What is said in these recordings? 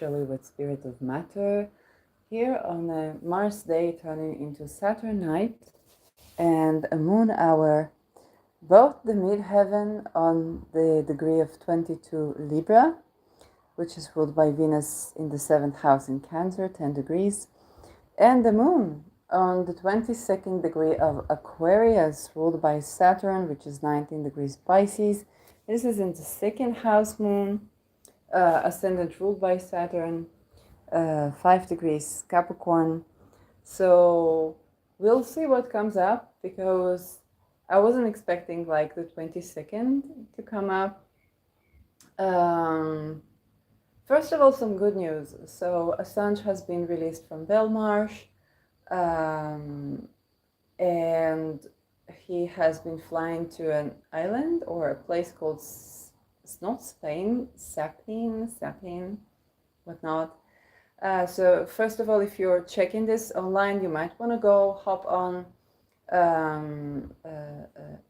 actually with spirit of matter here on a Mars day turning into Saturn night and a moon hour, both the midheaven on the degree of 22 Libra, which is ruled by Venus in the 7th house in Cancer, 10 degrees, and the moon on the 22nd degree of Aquarius, ruled by Saturn, which is 19 degrees Pisces. This is in the 2nd house moon, ascendant ruled by Saturn, 5 degrees Capricorn. So we'll see what comes up, because I wasn't expecting like the 22nd to come up. First of all, some good news. So Assange has been released from Belmarsh, and he has been flying to an island or a place called, it's not Spain, Sapin, whatnot. So first of all, if you're checking this online, you might want to go hop on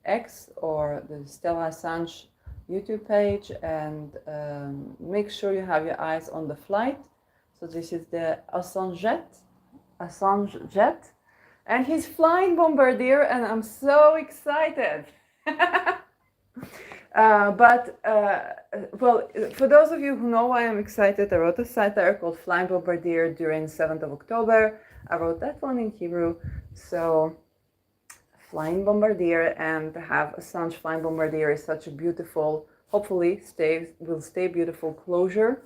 X or the Stella Assange YouTube page and make sure you have your eyes on the flight. So this is the Assange jet, and he's flying Bombardier, and I'm so excited. Well, for those of you who know why I'm excited, I wrote a satire called Flying Bombardier during 7th of October. I wrote that one in Hebrew. So Flying Bombardier, and to have Assange Flying Bombardier is such a beautiful, hopefully will stay beautiful closure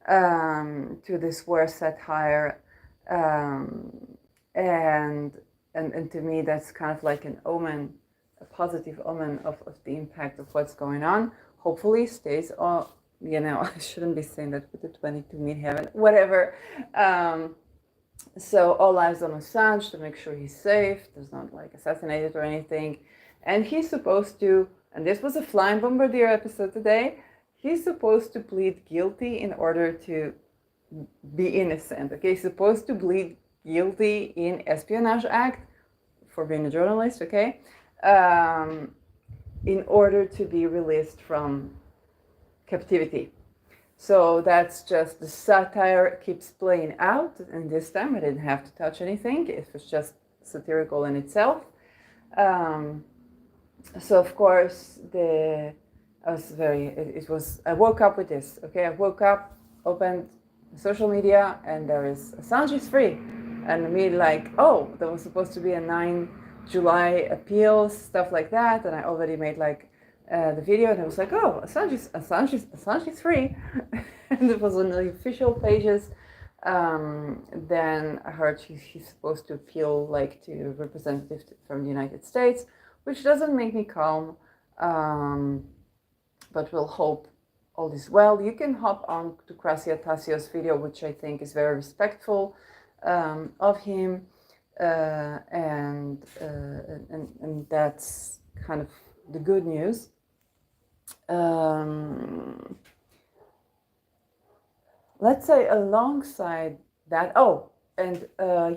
to this war satire. And to me, that's kind of like an omen, a positive omen of the impact of what's going on. Hopefully stays on, I shouldn't be saying that with the 22 midheaven, whatever. So all eyes on Assange to make sure he's safe, does not like assassinated or anything. And he's supposed to, and this was a Flying Bombardier episode today, he's supposed to plead guilty in order to be innocent. Okay, he's supposed to plead guilty in Espionage Act for being a journalist, okay, in order to be released from captivity. So that's just the satire keeps playing out, and this time I didn't have to touch anything. It was just satirical in itself. So of course I woke up with this, okay? I woke up, opened social media, and there is Assange is free. And me like, oh, there was supposed to be a 9 July appeals, stuff like that. And I already made like the video, and I was like, oh, Assange is free. And it was on the official pages. Then I heard he's supposed to appeal like to representatives from the United States, which doesn't make me calm. But we'll hope all is well. You can hop on to Krasia Tassio's video, which I think is very respectful of him, and that's kind of the good news. Let's say alongside that,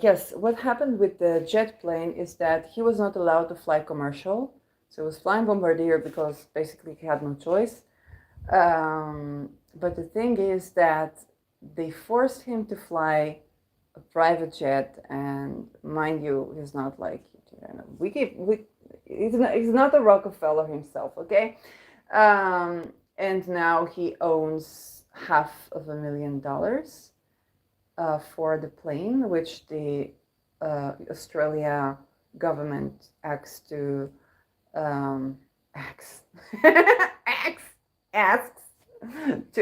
yes, what happened with the jet plane is that he was not allowed to fly commercial. So he was flying Bombardier because basically he had no choice. But the thing is that they forced him to fly a private jet, and mind you, he's not like, he's not a Rockefeller himself, okay? And now he owns $500,000 for the plane, which the Australia government asks to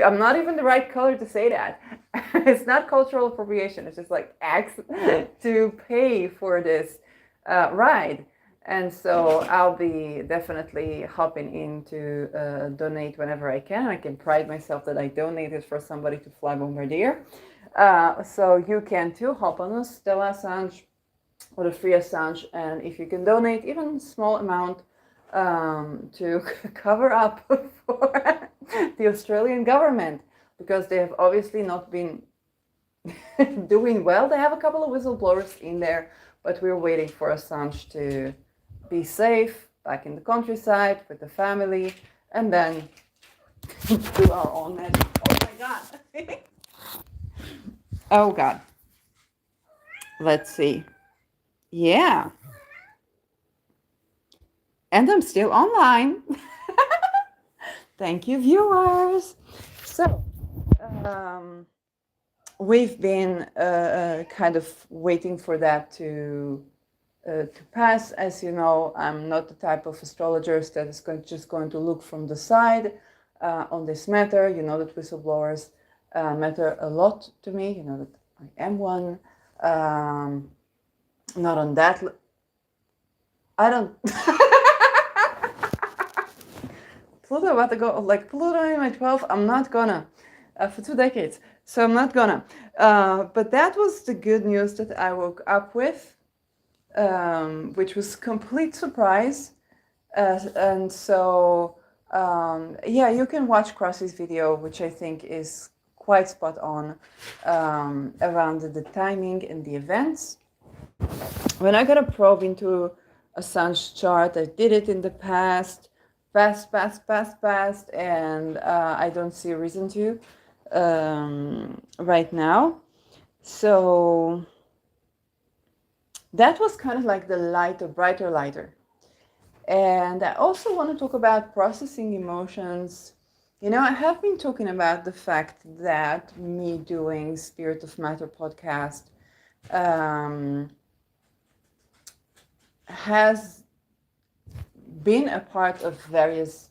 I'm not even the right color to say that. It's not cultural appropriation. It's just like asks to pay for this ride. And so I'll be definitely hopping in to donate whenever I can. I can pride myself that I donated for somebody to fly Bombardier. So you can too. Hop on a Stella Assange or the free Assange. And if you can donate even a small amount to cover up for the Australian government, because they have obviously not been doing well. They have a couple of whistleblowers in there, but we're waiting for Assange to be safe back in the countryside with the family, and then do our own magic. Oh my God. Oh God. Let's see. Yeah. And I'm still online. Thank you, viewers. So, um, we've been kind of waiting for that to pass. As you know, I'm not the type of astrologers that is just going to look from the side on this matter. You know that whistleblowers matter a lot to me. You know that I am one. Um, not on that. I don't. Pluto about to go like Pluto in my 12th. I'm not gonna for 2 decades. So I'm not gonna. But that was the good news that I woke up with, which was complete surprise. And so, yeah, you can watch Crossy's video, which I think is quite spot on around the timing and the events. When I got a probe into a sun's chart, I did it in the past, and I don't see a reason to right now. So that was kind of like the lighter, brighter, lighter. And I also want to talk about processing emotions. You know, I have been talking about the fact that me doing Spirit of Matter podcast has been a part of various,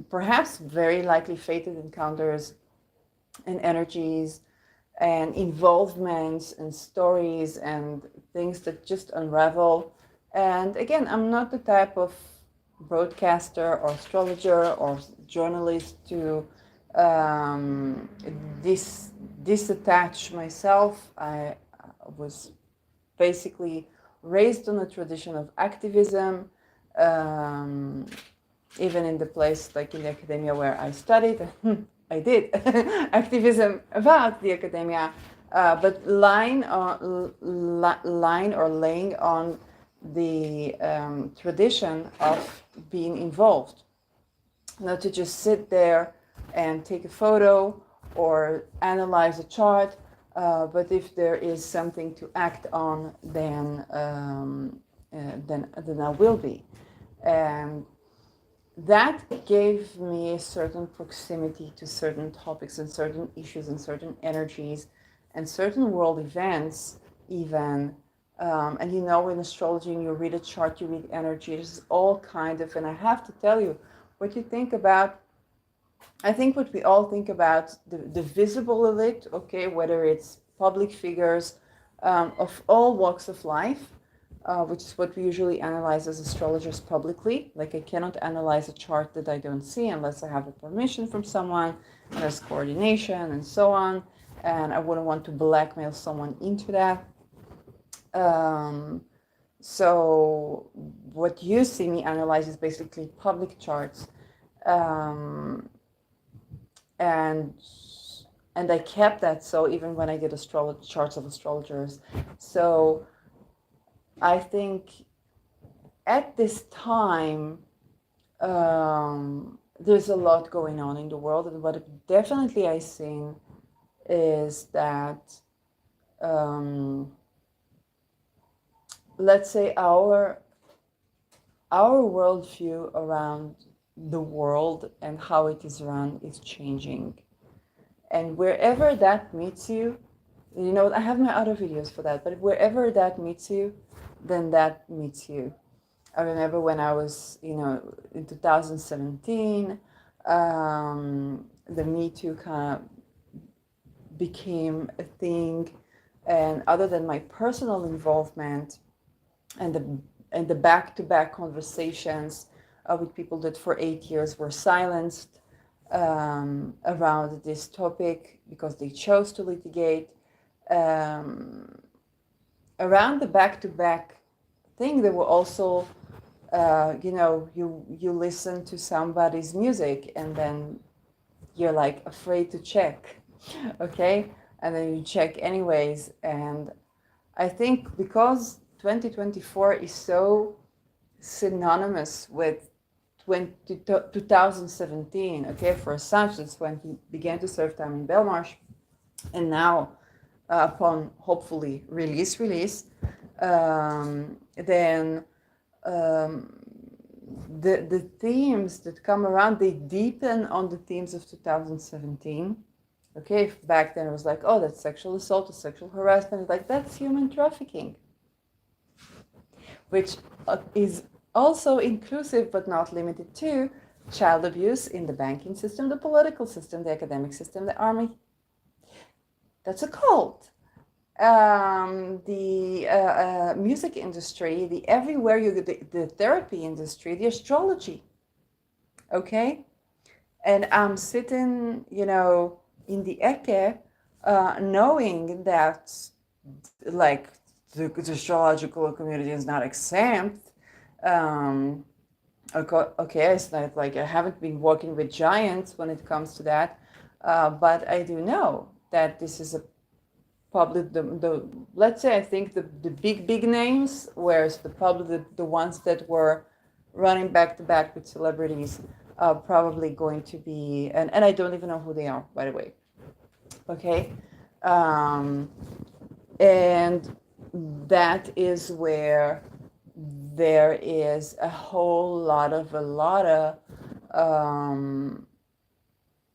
perhaps very likely fated encounters and energies and involvements and stories and things that just unravel. And again, I'm not the type of broadcaster or astrologer or journalist to disattach myself. I was basically raised on a tradition of activism, even in the place like in the academia where I studied. I did activism about the academia, but laying or laying on the tradition of being involved, not to just sit there and take a photo or analyze a chart, but if there is something to act on, then I will be. And that gave me a certain proximity to certain topics and certain issues and certain energies and certain world events even. And you know, in astrology, when you read a chart, you read energy. There's all kind of, and I have to tell you, what you think about, I think what we all think about the visible elite, okay, whether it's public figures of all walks of life, which is what we usually analyze as astrologers publicly. Like, I cannot analyze a chart that I don't see unless I have the permission from someone, and there's coordination and so on, and I wouldn't want to blackmail someone into that. So what you see me analyze is basically public charts, and I kept that, so even when I did charts of astrologers. So I think at this time, there's a lot going on in the world, and what definitely I've seen is that, let's say our worldview around the world and how it is run is changing. And wherever that meets you, you know, I have my other videos for that, but wherever that meets you, then that meets you. I remember when I was, you know, in 2017, the Me Too kind of became a thing. And other than my personal involvement and the back-to-back conversations with people that for 8 years were silenced around this topic because they chose to litigate, around the back-to-back thing, there were also, you know, you listen to somebody's music and then you're like afraid to check, okay? And then you check anyways. And I think because 2024 is so synonymous with 2017, okay, for Assange, that's when he began to serve time in Belmarsh, and now upon hopefully release, then the themes that come around, they deepen on the themes of 2017. Okay, back then it was like, oh, that's sexual assault or sexual harassment. Like, that's human trafficking, which is also inclusive but not limited to child abuse in the banking system, the political system, the academic system, the army. That's a cult. The music industry, the everywhere you go, the therapy industry, the astrology. Okay, and I'm sitting, in the ecke, knowing that, like, the astrological community is not exempt. Okay, it's not like I haven't been working with giants when it comes to that, but I do know that this is a probably the let's say I think the big names, whereas probably the ones that were running back to back with celebrities are probably going to be, and I don't even know who they are, by the way. Okay, and that is where there is a lot of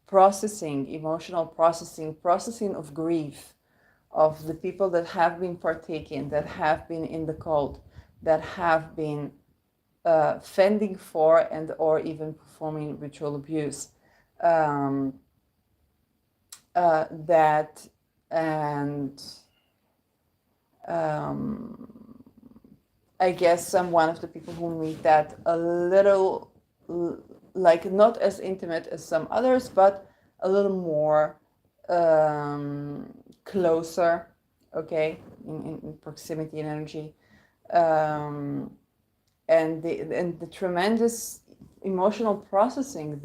processing, emotional processing of grief, of the people that have been partaking, that have been in the cult, that have been fending for and or even performing ritual abuse. That and I guess I'm one of the people who meet that a little, like, not as intimate as some others, but a little more closer, okay, in proximity and energy, and the tremendous emotional processing,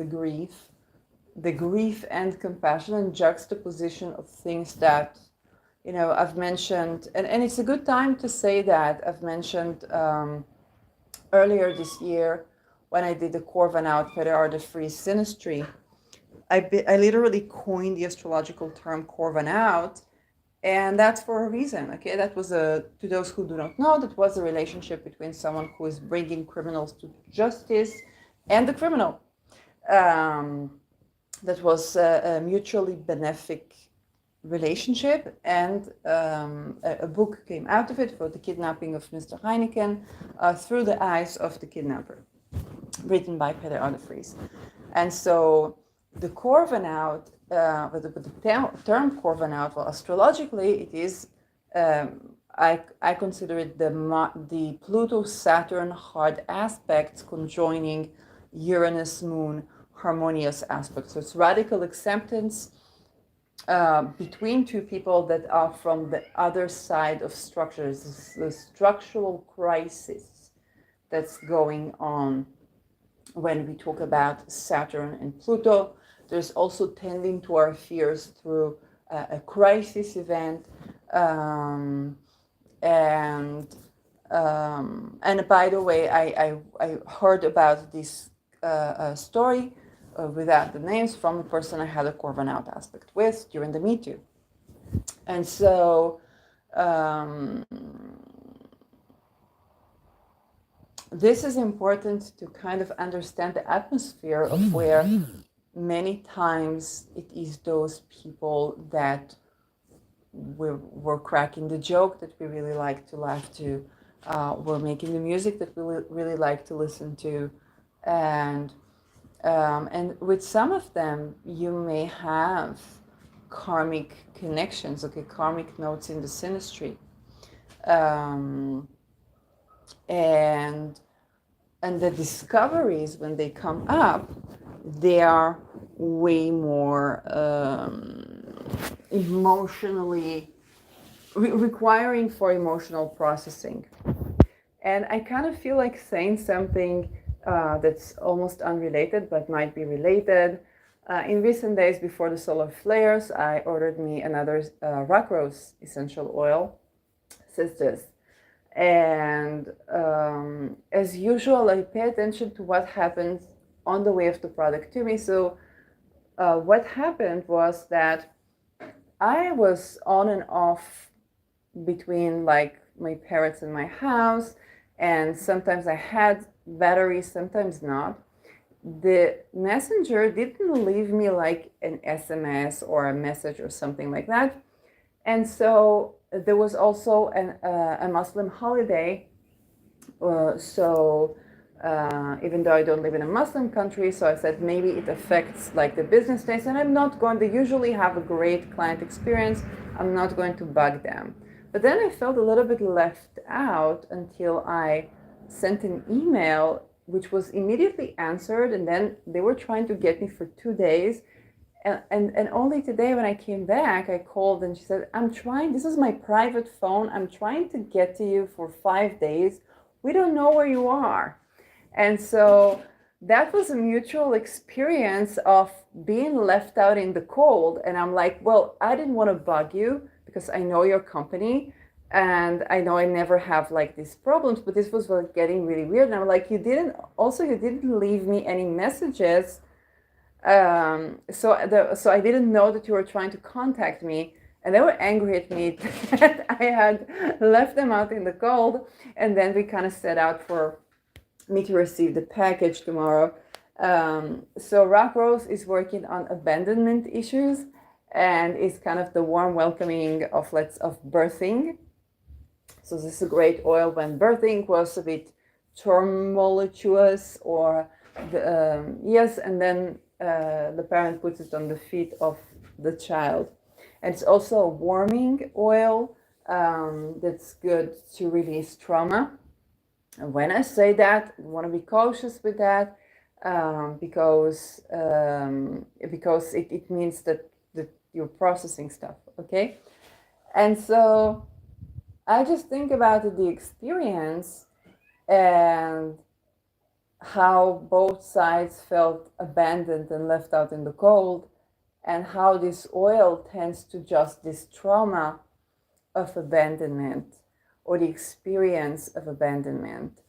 the grief and compassion and juxtaposition of things that, I've mentioned, and it's a good time to say that I've mentioned earlier this year when I did the Corvan Out Per Art of Free Synastry. I literally coined the astrological term Corvan Out, and that's for a reason. Okay, that was to those who do not know, that was a relationship between someone who is bringing criminals to justice and the criminal. That was a mutually benefic relationship, and a book came out of it for the kidnapping of Mr. Heineken through the eyes of the kidnapper, written by Peter R. de Vries. And so the Corvan Out, the term Corvan Out, well, astrologically it is, I consider it the Pluto-Saturn hard aspects conjoining Uranus-Moon harmonious aspects. So it's radical acceptance between two people that are from the other side of structures. This is the structural crisis that's going on when we talk about Saturn and Pluto. There's also tending to our fears through a crisis event, and by the way, I heard about this story without the names from a person I had a Corvan Out aspect with during the Me Too. And so this is important to kind of understand the atmosphere of where many times it is those people that we're cracking the joke that we really like to laugh to, we're making the music that we really like to listen to, and with some of them you may have karmic connections, okay, karmic notes in the synastry, and the discoveries when they come up, they are way more emotionally requiring for emotional processing. And I kind of feel like saying something that's almost unrelated but might be related. In recent days before the solar flares, I ordered me another rock rose essential oil, Sisters. And as usual, I pay attention to what happens on the way of the product to me. So what happened was that I was on and off between like my parents and my house, and sometimes I had battery, sometimes not. The messenger didn't leave me like an SMS or a message or something like that. And so there was also a Muslim holiday. Even though I don't live in a Muslim country, so I said maybe it affects like the business days, and I'm not going. They usually have a great client experience. I'm not going to bug them. But then I felt a little bit left out until I sent an email, which was immediately answered, and then they were trying to get me for 2 days. And only today when I came back, I called and she said, I'm trying, this is my private phone. I'm trying to get to you for 5 days. We don't know where you are. And so that was a mutual experience of being left out in the cold. And I'm like, well, I didn't want to bug you because I know your company and I know I never have like these problems, but this was like getting really weird. And I'm like, you didn't leave me any messages. So I didn't know that you were trying to contact me, and they were angry at me that I had left them out in the cold. And then we kind of set out for me to receive the package tomorrow. So Rock Rose is working on abandonment issues, and is kind of the warm welcoming of birthing. So this is a great oil when birthing was a bit tumultuous, or yes, and then the parent puts it on the feet of the child. And it's also a warming oil that's good to release trauma. And when I say that, you want to be cautious with that because it means that you're processing stuff, okay? And so I just think about the experience and how both sides felt abandoned and left out in the cold, and how this oil tends to just this trauma of abandonment or the experience of abandonment.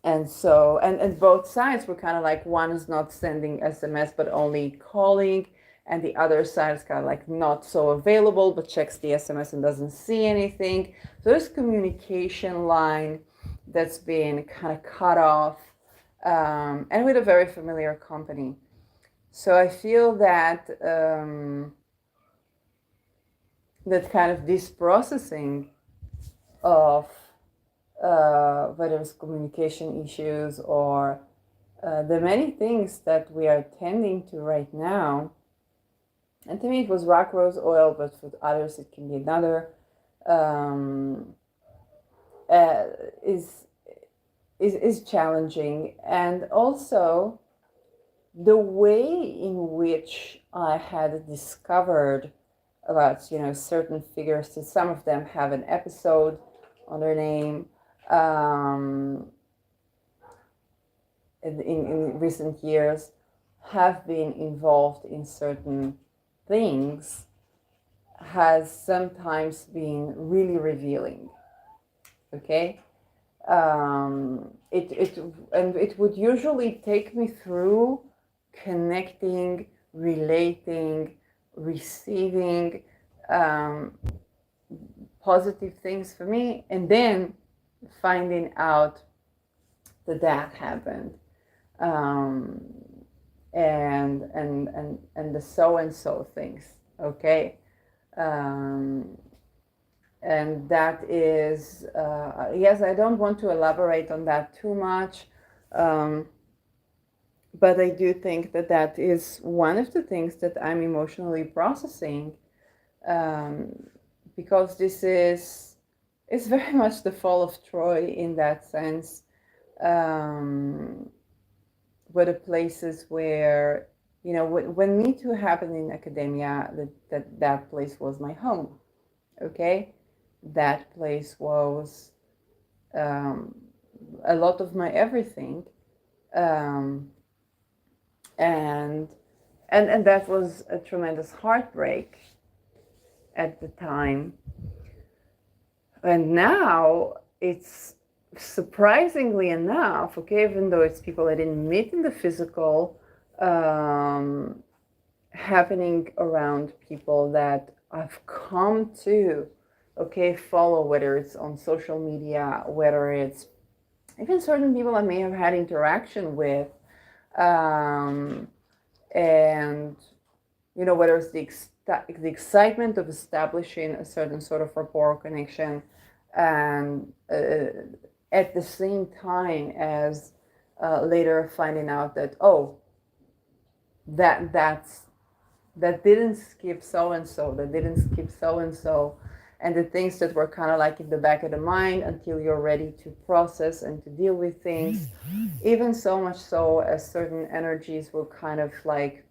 And so, and both sides were kind of like, one is not sending SMS but only calling, and the other side is kind of like not so available but checks the SMS and doesn't see anything. So there's communication line that's been kind of cut off, and with a very familiar company. So I feel that that kind of this processing of whether it's communication issues or the many things that we are tending to right now. And to me, it was rock rose oil, but for others, it can be another. Is challenging, and also the way in which I had discovered about certain figures. So some of them have an episode on their name. In recent years, have been involved in certain things, has sometimes been really revealing. Okay. It would usually take me through connecting, relating, receiving positive things for me, and then finding out that happened, and the so and so things. Okay. And that is, yes, I don't want to elaborate on that too much, but I do think that is one of the things that I'm emotionally processing, because this is very much the fall of Troy in that sense, were the places where, when Me Too happened in academia, that place was my home. Okay. That place was a lot of my everything, and that was a tremendous heartbreak at the time. And now it's, surprisingly enough, okay, even though it's people I didn't meet in the physical, happening around people that I've come to, okay, follow, whether it's on social media, whether it's even certain people I may have had interaction with, um, and whether it's the excitement of establishing a certain sort of rapport connection, and at the same time as later finding out that, oh, that didn't skip so and so, that didn't skip so and so, and the things that were kind of like in the back of the mind until you're ready to process and to deal with things. Even so much so as certain energies will kind of like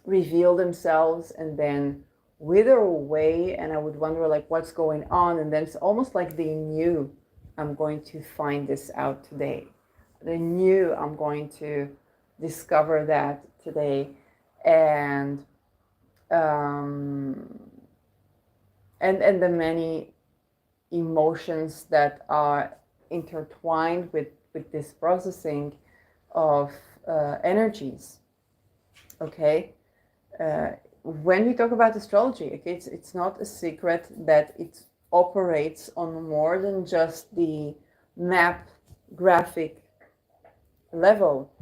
reveal themselves and then wither away, and I would wonder like what's going on, and then it's almost like they knew, I'm going to find this out today. They knew I'm going to discover that today. And um, and the many emotions that are intertwined with this processing of energies. Okay, when we talk about astrology, okay, it's not a secret that it operates on more than just the map graphic level.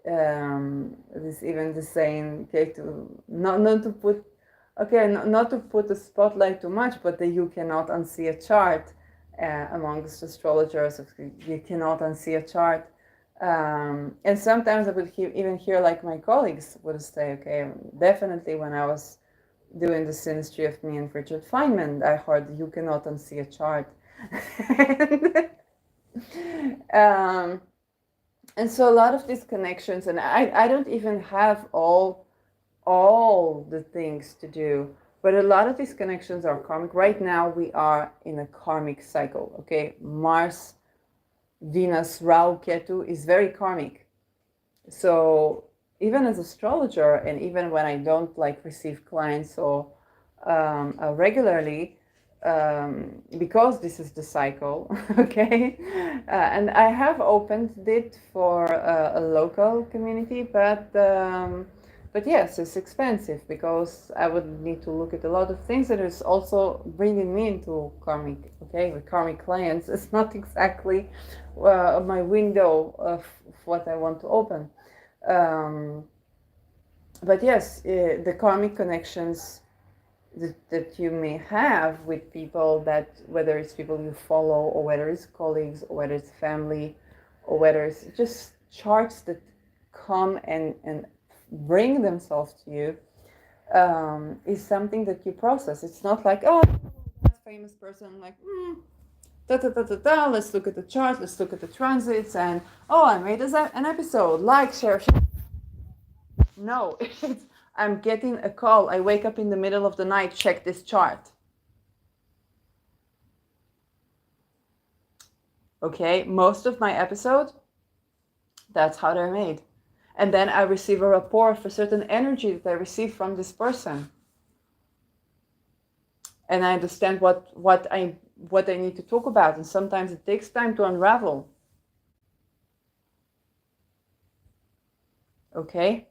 This even the saying, okay, to not to put, okay, not to put the spotlight too much, but that you cannot unsee a chart. Amongst astrologers, you cannot unsee a chart. And sometimes I would even hear like my colleagues would say, okay, definitely when I was doing the synastry of me and Richard Feynman, I heard you cannot unsee a chart. And so a lot of these connections, and I don't even have all the things to do, but a lot of these connections are karmic. Right now we are in a karmic cycle, okay? Mars, Venus, Rahu, Ketu is very karmic. So even as astrologer, and even when I don't like receive clients or regularly, because this is the cycle, okay, and I have opened it for a local community, but yes, it's expensive because I would need to look at a lot of things that is also bringing me into karmic, okay, with karmic clients. It's not exactly my window of what I want to open. But yes, the karmic connections that you may have with people, that whether it's people you follow or whether it's colleagues or whether it's family or whether it's just charts that come and bring themselves to you, is something that you process. It's not like, oh, that's a famous person, like, da, da, da, da, da, let's look at the chart, let's look at the transits, and oh, I made an episode, like, share. No, it's, I'm getting a call. I wake up in the middle of the night, check this chart. Okay, most of my episodes, that's how they're made. And then I receive a rapport for certain energy that I receive from this person. And I understand what I need to talk about. And sometimes it takes time to unravel. Okay?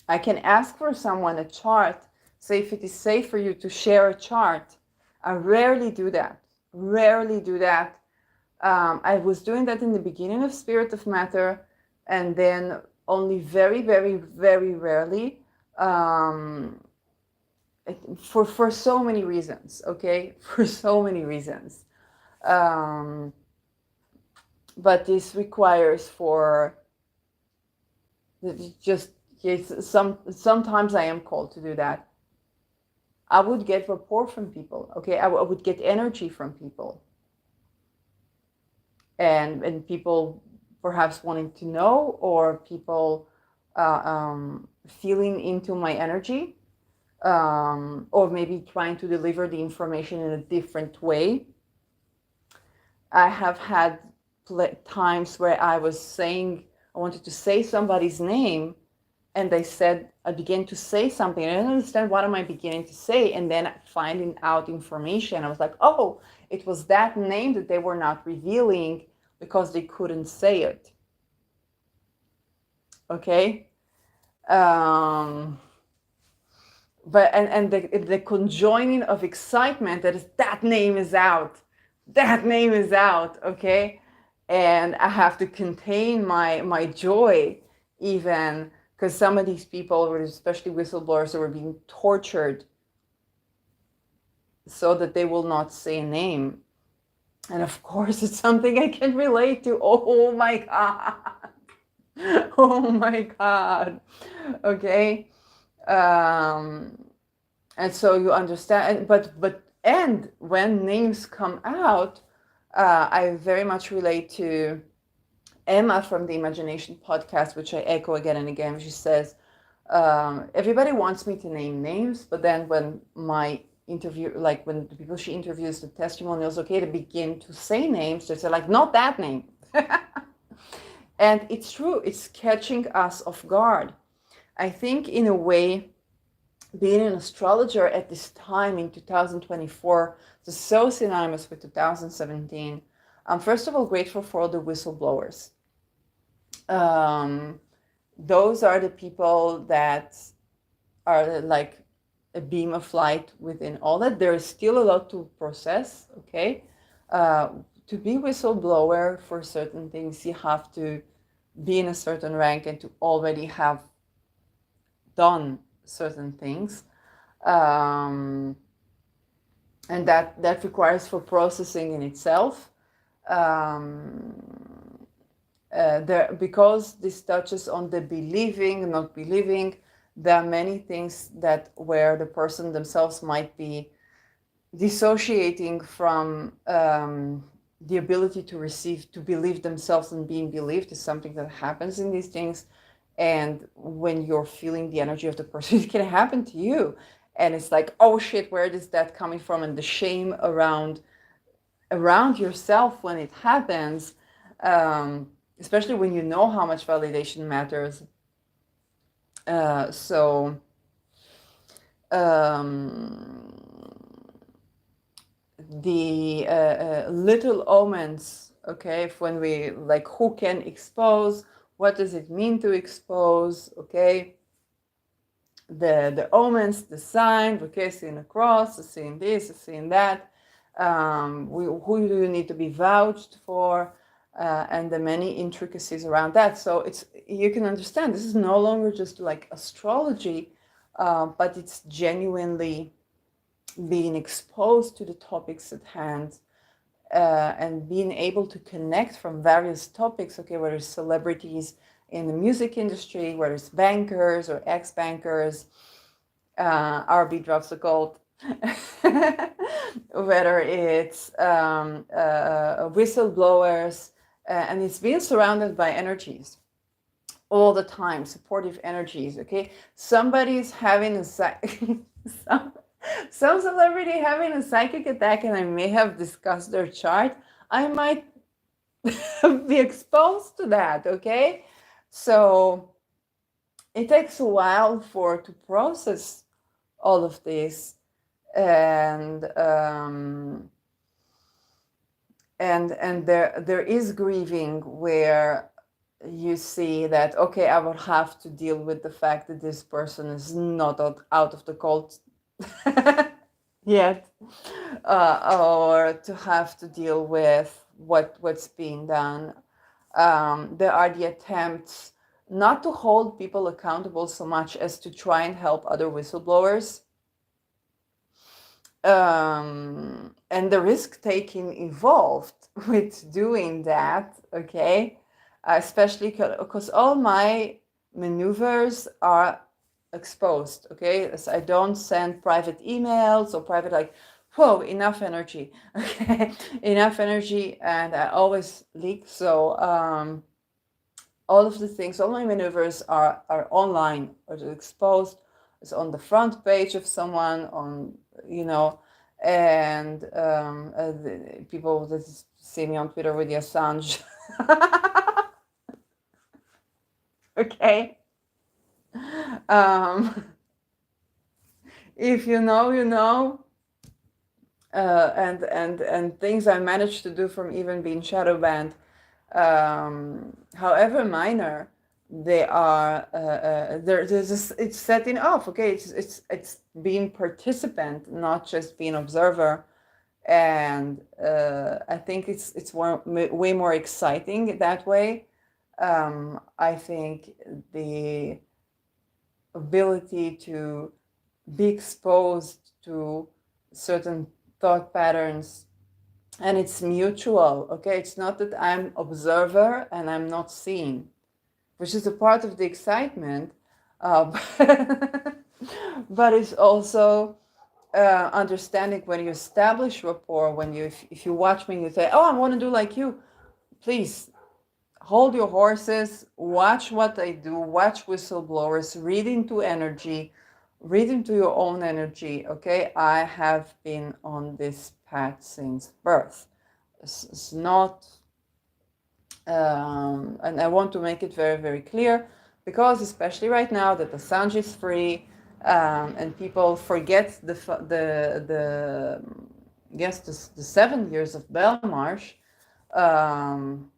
I can ask for someone a chart, say if it is safe for you to share a chart. I rarely do that. Rarely do that. I was doing that in the beginning of Spirit of Matter, and then only very, very, very rarely, for so many reasons, okay? For so many reasons. But this requires for just, sometimes I am called to do that. I would get rapport from people, okay? I would get energy from people. And people perhaps wanting to know, or people feeling into my energy, or maybe trying to deliver the information in a different way. I have had times where I wanted to say somebody's name, and they said, I began to say something. I didn't understand what am I beginning to say, and then finding out information, I was like, oh, it was that name that they were not revealing because they couldn't say it. Okay? But the conjoining of excitement that is, that name is out, that name is out, okay, and I have to contain my joy, even because some of these people, especially whistleblowers, were being tortured so that they will not say a name. And of course, it's something I can relate to. Oh my God. Oh my God. Okay. And so you understand, and when names come out, I very much relate to Emma from the Imagination podcast, which I echo again and again. She says, everybody wants me to name names, but then when my interview, like when the people she interviews, the testimonials, okay, to begin to say names, they say like, not that name. And it's true, it's catching us off guard. I think in a way, being an astrologer at this time in 2024 is so synonymous with 2017. I'm first of all grateful for all the whistleblowers. Those are the people that are like a beam of light within all that. There is still a lot to process, okay? To be whistleblower for certain things, you have to be in a certain rank and to already have done certain things. And that requires for processing in itself. Because this touches on the believing, not believing, there are many things that where the person themselves might be dissociating from the ability to receive, to believe themselves, and being believed is something that happens in these things. And when you're feeling the energy of the person, it can happen to you. And it's like, oh shit, where is that coming from? And the shame around yourself when it happens, especially when you know how much validation matters. The little omens, okay, when we like, who can expose, what does it mean to expose, okay, the omens, the signs, okay, seeing a cross, seeing this, seeing that, who do you need to be vouched for, and the many intricacies around that. So it's, you can understand, this is no longer just like astrology, but it's genuinely being exposed to the topics at hand, and being able to connect from various topics, okay, whether it's celebrities in the music industry, whether it's bankers or ex-bankers, RB drops the gold, whether it's whistleblowers, and it's being surrounded by energies all the time, supportive energies, okay? Somebody's having a some celebrity having a psychic attack, and I may have discussed their chart, I might be exposed to that, okay? So it takes a while to process all of this, and there is grieving where you see that, okay, I will have to deal with the fact that this person is not out of the cult yet, or to have to deal with what's being done. There are the attempts not to hold people accountable so much as to try and help other whistleblowers, and the risk taking involved with doing that, okay, especially because all my maneuvers are exposed, okay, so I don't send private emails or private, like, whoa, enough energy, okay, enough energy, and I always leak. So all of the things, all my maneuvers are online, or exposed. It's on the front page of someone, on, you know, and the people that see me on Twitter with the Assange. Okay. If you know, you know. And things I managed to do, from even being shadow banned, however minor, they are there's this, it's setting off. Okay, it's being participant, not just being observer. And I think it's way more exciting that way. I think the ability to be exposed to certain thought patterns, and it's mutual. Okay, it's not that I'm observer and I'm not seeing, which is a part of the excitement, uh, but it's also understanding when you establish rapport. When you, if you watch me, you say, "Oh, I want to do like you." Please hold your horses. Watch what I do. Watch whistleblowers. Read into energy. Read into your own energy. Okay, I have been on this path since birth. It's not and I want to make it very, very clear, because especially right now that the Assange is free, and people forget the yes, the 7 years of Belmarsh, um,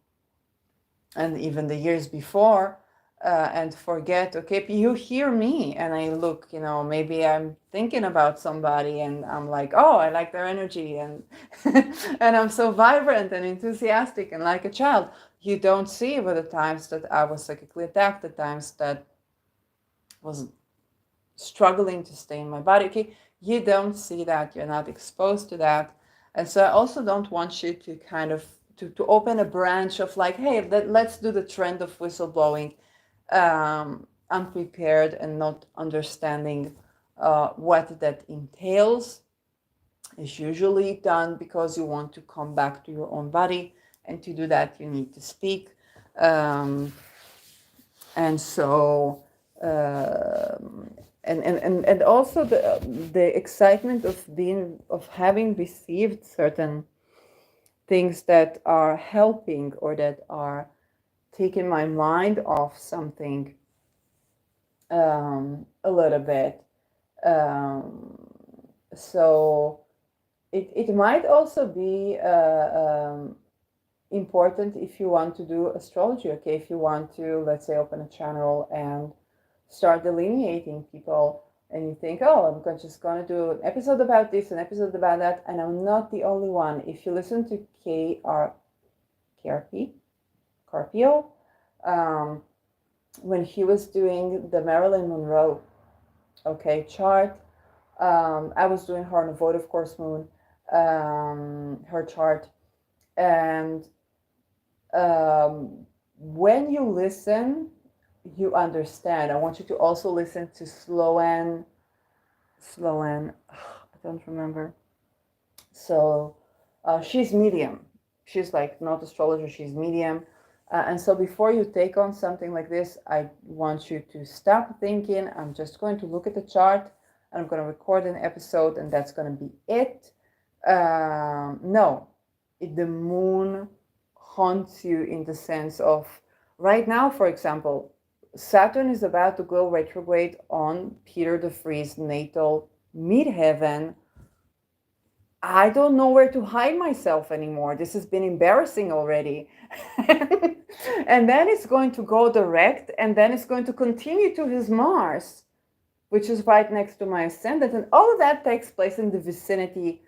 and even the years before, and forget, okay, you hear me and I look, maybe I'm thinking about somebody and I'm like, oh, I like their energy, and and I'm so vibrant and enthusiastic and like a child. You don't see were the times that I was psychically attacked, the times that was struggling to stay in my body. Okay, you don't see that, you're not exposed to that. And so I also don't want you to kind of to open a branch of like, hey, let's do the trend of whistleblowing, unprepared and not understanding what that entails. Is usually done because you want to come back to your own body, and to do that you need to speak. And so and also the excitement of having received certain things that are helping, or that are taking my mind off something a little bit. So it might also be important if you want to do astrology. Okay, if you want to, let's say, open a channel and start delineating people, and you think, oh, I'm just going to do an episode about this, an episode about that, and I'm not the only one. If you listen to Carpio, when he was doing the Marilyn Monroe, chart, I was doing her on a void, of course, moon, her chart, and when you listen, you understand. I want you to also listen to Sloan, I don't remember. So she's medium. She's like not astrologer, she's medium. And so before you take on something like this, I want you to stop thinking, I'm just going to look at the chart and I'm going to record an episode and that's going to be it. No, the moon haunts you in the sense of, right now, for example, Saturn is about to go retrograde on Peter the Free's natal midheaven. I don't know where to hide myself anymore. This has been embarrassing already. And then it's going to go direct, and then it's going to continue to his Mars, which is right next to my ascendant. And all of that takes place in the vicinity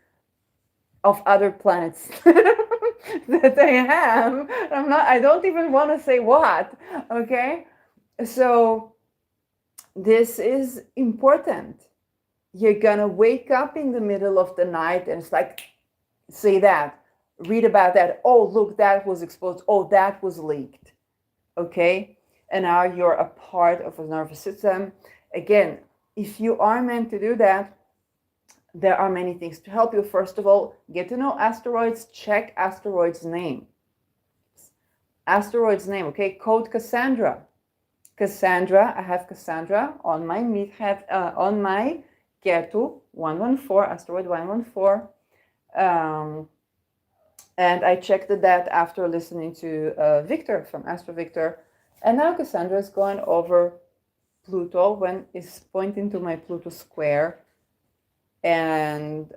of other planets that I have. I don't even want to say what, okay? So this is important. You're gonna wake up in the middle of the night and it's like, say that, read about that. Oh, look, that was exposed. Oh, that was leaked. Okay? And now you're a part of a nervous system. Again, if you are meant to do that, there are many things to help you. First of all, get to know asteroids. Check asteroid's name. Asteroid's name, okay? Code Cassandra. Cassandra, I have Cassandra on my midhead, on my Ketu 114, asteroid 114. And I checked that after listening to Victor from Astro Victor. And now Cassandra is going over Pluto when it's pointing to my Pluto square. And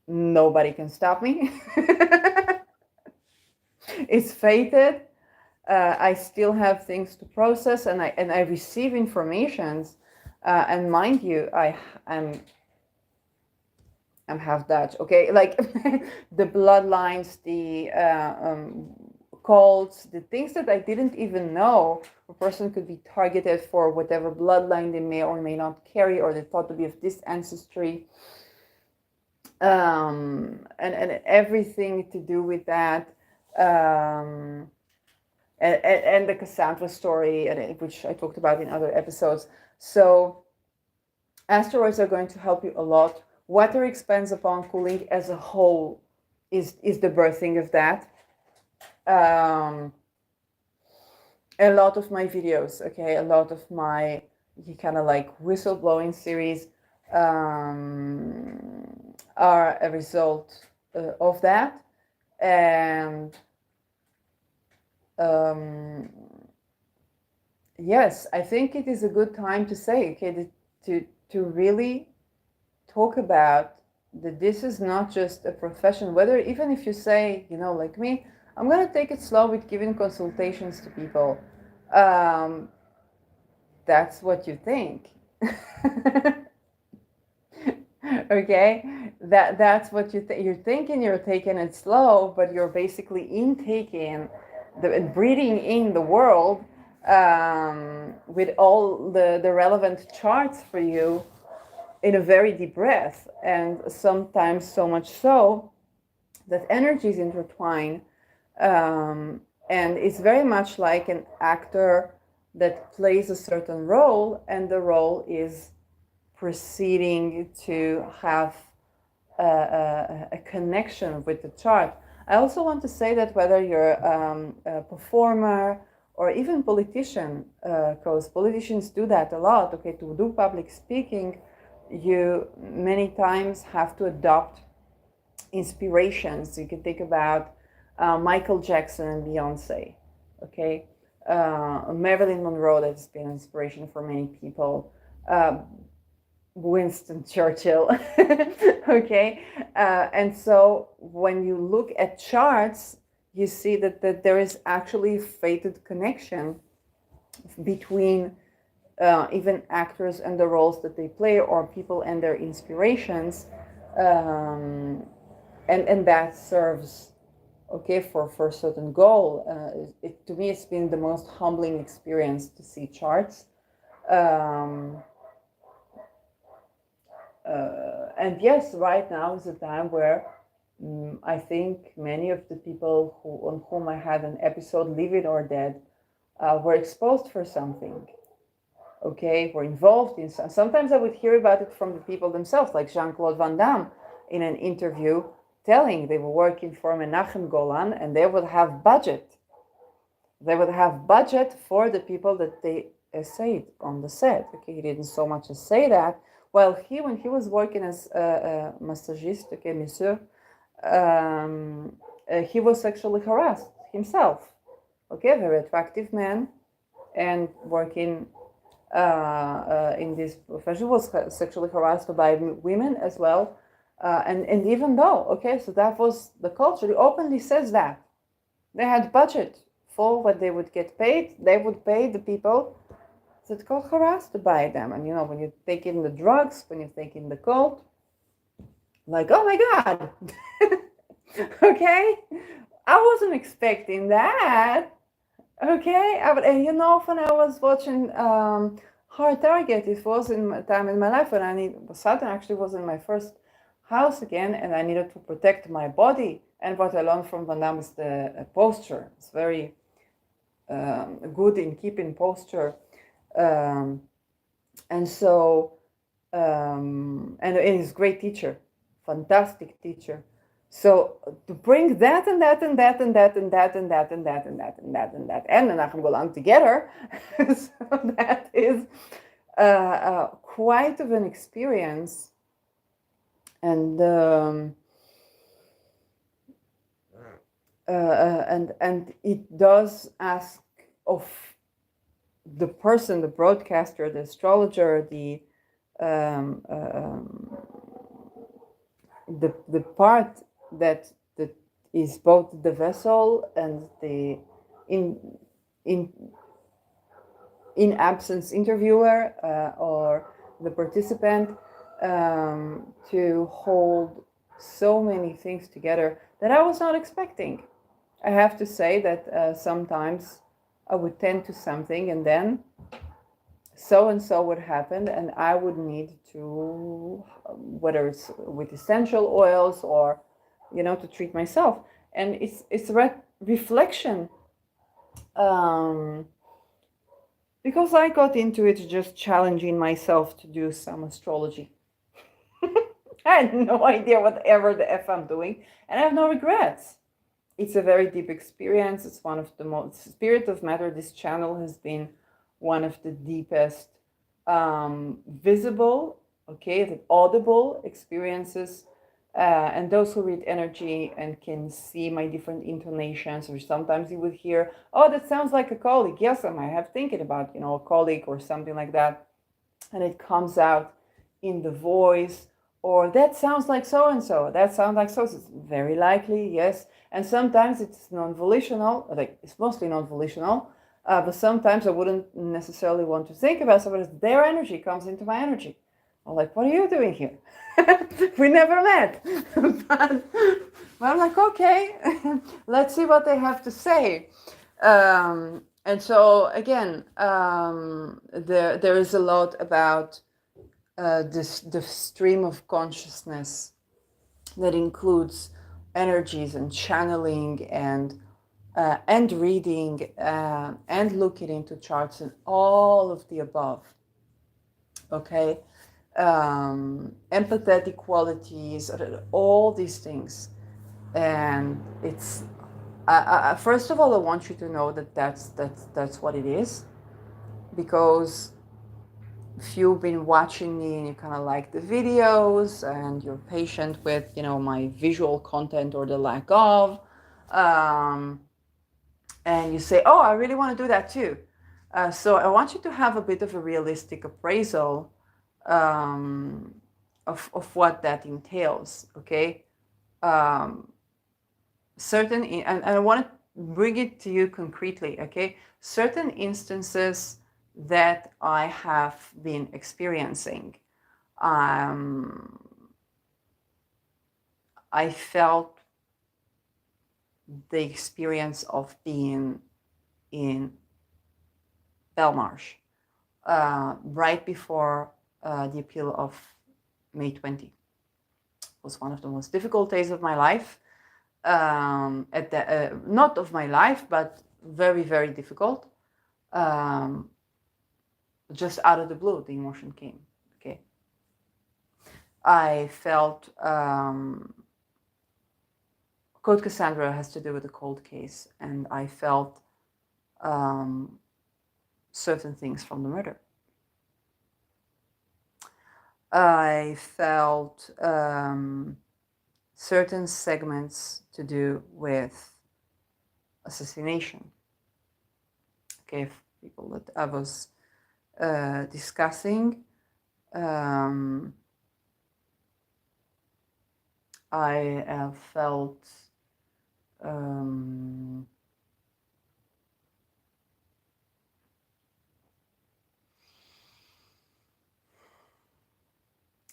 nobody can stop me. It's fated. I still have things to process, and I receive informations. And mind you, I'm half Dutch, okay? Like the bloodlines, the cults, the things that I didn't even know a person could be targeted for whatever bloodline they may or may not carry, or they thought to be of this ancestry. And everything to do with that. And the Cassandra story, which I talked about in other episodes. So asteroids are going to help you a lot. Water expands upon cooling as a whole is the birthing of that. A lot of my videos, okay, a lot of my kind of like whistleblowing series are a result of that. And yes, I think it is a good time to say, okay, to really talk about that this is not just a profession, whether even if you say, you know, like me, I'm going to take it slow with giving consultations to people. That's what you think. Okay, that's what you're thinking. You're taking it slow, but you're basically intaking breathing in the world with all the relevant charts for you in a very deep breath, and sometimes so much so that energies intertwine, and it's very much like an actor that plays a certain role, and the role is proceeding to have a connection with the chart. I also want to say that whether you're a performer or even politician, because politicians do that a lot, okay, to do public speaking, you many times have to adopt inspirations. You can think about Michael Jackson and Beyonce, okay, Marilyn Monroe, that's been an inspiration for many people, Winston Churchill, okay, and so when you look at charts, you see that there is actually a fated connection between even actors and the roles that they play, or people and their inspirations, and that serves, okay, for a certain goal. To me, it's been the most humbling experience to see charts. And yes, right now is a time where I think many of the people on whom I had an episode, living or dead, were exposed for something. Okay, were involved in some. Sometimes I would hear about it from the people themselves, like Jean-Claude Van Damme in an interview telling they were working for Menachem Golan, and they would have budget. They would have budget for the people that they essayed on the set. Okay, he didn't so much as say that. Well, when he was working as a massagist, okay, monsieur, he was sexually harassed himself. Okay, very attractive man, and working in this profession, was sexually harassed by women as well. And even though, okay, so that was the culture, he openly says that. They had budget for what they would get paid. They would pay the people that got harassed by them. And you know, when you take in the drugs, when you take in the cult, like, oh my God, okay, I wasn't expecting that. Okay, and you know, when I was watching Hard Target, it was in my time in my life when Saturn actually was in my first house again, and I needed to protect my body. And what I learned from Van Damme is the posture. It's very good in keeping posture. And so, and he's a great teacher, fantastic teacher. So to bring that and that and that and that and that and that and that and that and that and that and Menachem Golan together, so that is quite of an experience. And and it does ask of the person, the broadcaster, the astrologer, the part that is both the vessel and the in absence interviewer or the participant, to hold so many things together that I was not expecting. I have to say that sometimes I would tend to something and then so and so would happen, and I would need to, whether it's with essential oils or, to treat myself. And it's reflection, because I got into it just challenging myself to do some astrology. I had no idea whatever the F I'm doing, and I have no regrets. It's a very deep experience. It's one of the most, Spirit of Matter, this channel has been one of the deepest visible, okay, the audible experiences. And those who read energy and can see my different intonations, or sometimes you would hear, oh, that sounds like a colleague. Yes, I might have thinking about, a colleague or something like that. And it comes out in the voice, or that sounds like so and so. That sounds like so. It's very likely, yes. And sometimes it's non-volitional, like it's mostly non-volitional, but sometimes I wouldn't necessarily want to think about somebody. Their energy comes into my energy. I'm like, what are you doing here? We never met. but I'm like, okay, let's see what they have to say. And so again, there is a lot about the stream of consciousness that includes energies and channeling and reading and looking into charts and all of the above. Okay, empathetic qualities, all these things, and it's. First of all, I want you to know that that's what it is, because if you've been watching me and you kind of like the videos and you're patient with, my visual content or the lack of, and you say, oh, I really want to do that too. So I want you to have a bit of a realistic appraisal of what that entails, okay? And I want to bring it to you concretely, okay? Certain instances that I have been experiencing, I felt the experience of being in Belmarsh right before the appeal of May 20. It was one of the most difficult days of my life. Not of my life, but very, very difficult. Just out of the blue, the emotion came. Okay, I felt Code Cassandra has to do with a cold case, and I felt certain things from the murder. I felt certain segments to do with assassination. Okay, people that I was discussing. I felt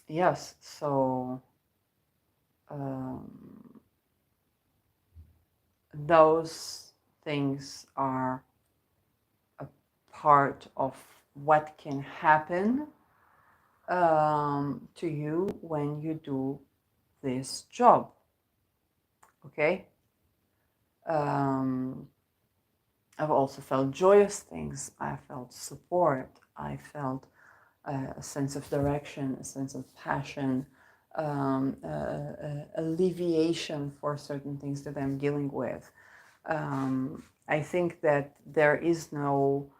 yes, so those things are a part of what can happen to you when you do this job. Okay. I've also felt joyous things. I felt support. I felt a sense of direction, a sense of passion, alleviation for certain things that I'm dealing with. I think that there is no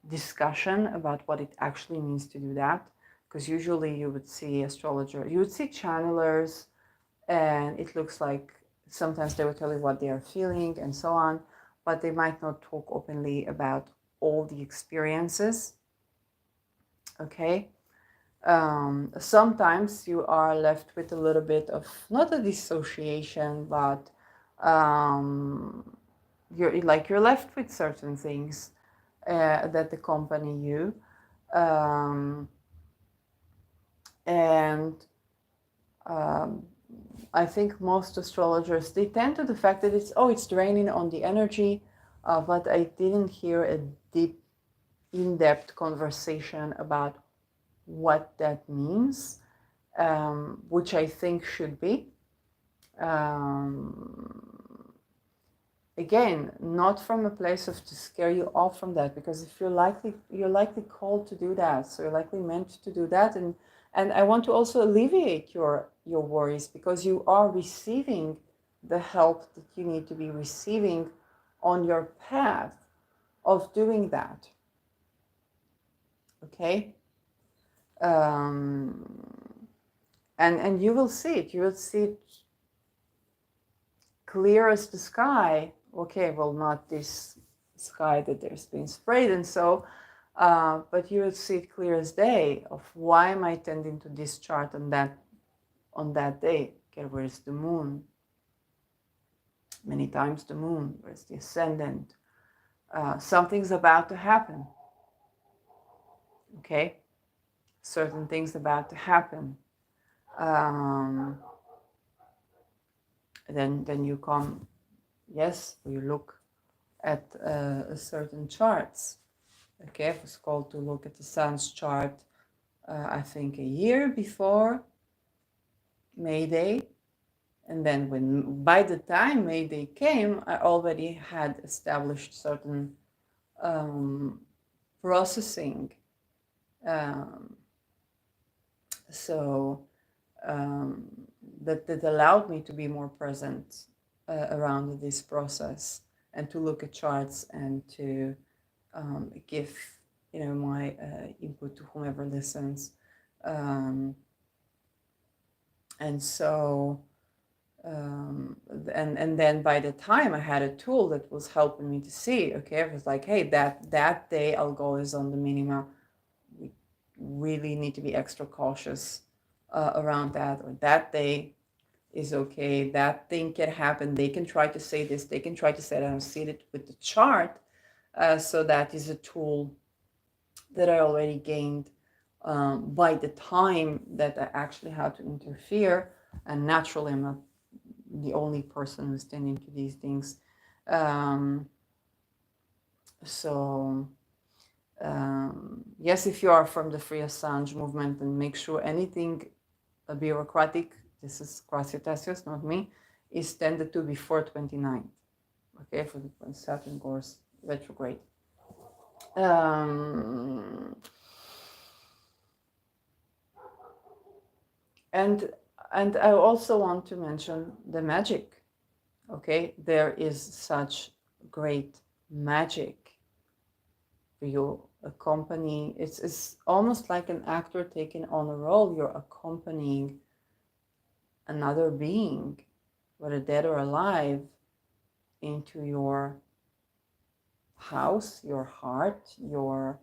discussion about what it actually means to do that, because usually you would see astrologer, you would see channelers, and it looks like sometimes they will tell you what they are feeling and so on, but they might not talk openly about all the experiences. Okay. Sometimes you are left with a little bit of, not a dissociation, but you're left with certain things that accompany you, um, and I think most astrologers, they tend to the fact that it's draining on the energy, but I didn't hear a deep, in-depth conversation about what that means, which I think should be. Again, not from a place of to scare you off from that, because if you're likely called to do that, so you're likely meant to do that, and I want to also alleviate your worries, because you are receiving the help that you need to be receiving on your path of doing that. Okay, and you will see it. You will see it clear as the sky. Okay, well, not this sky that there's been sprayed and so, but you will see it clear as day of why am I tending to this chart on that day. Okay, where's the moon? Many times the moon. Where's the ascendant? Something's about to happen. Okay, certain things about to happen. Then you come, yes, you look at certain charts. Okay, it was called to look at the sun's chart, I think a year before May Day. And then by the time May Day came, I already had established certain processing. That allowed me to be more present around this process, and to look at charts, and to give my input to whomever listens, and so and then by the time I had a tool that was helping me to see, okay, it was like, hey, that day algo is on the minima. We really need to be extra cautious around that, or that day is okay, that thing can happen, they can try to say this, they can try to say that, and see it with the chart. So that is a tool that I already gained by the time that I actually had to interfere. And naturally, I'm not the only person who's tending to these things. Yes, if you are from the Free Assange movement, then make sure anything bureaucratic, this is Gracias, not me, is tended to before 29th. Okay, for the Saturn goes retrograde. And I also want to mention the magic. Okay, there is such great magic. You accompany, it's almost like an actor taking on a role. You're accompanying another being, whether dead or alive, into your house, your heart, your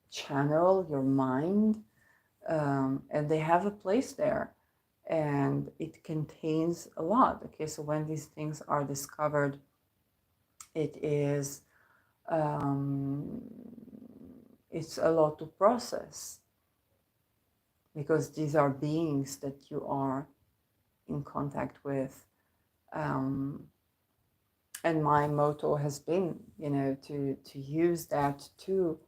channel, your mind, and they have a place there, and it contains a lot. Okay, so when these things are discovered, it is it's a lot to process, because these are beings that you are in contact with. And my motto has been, to use that to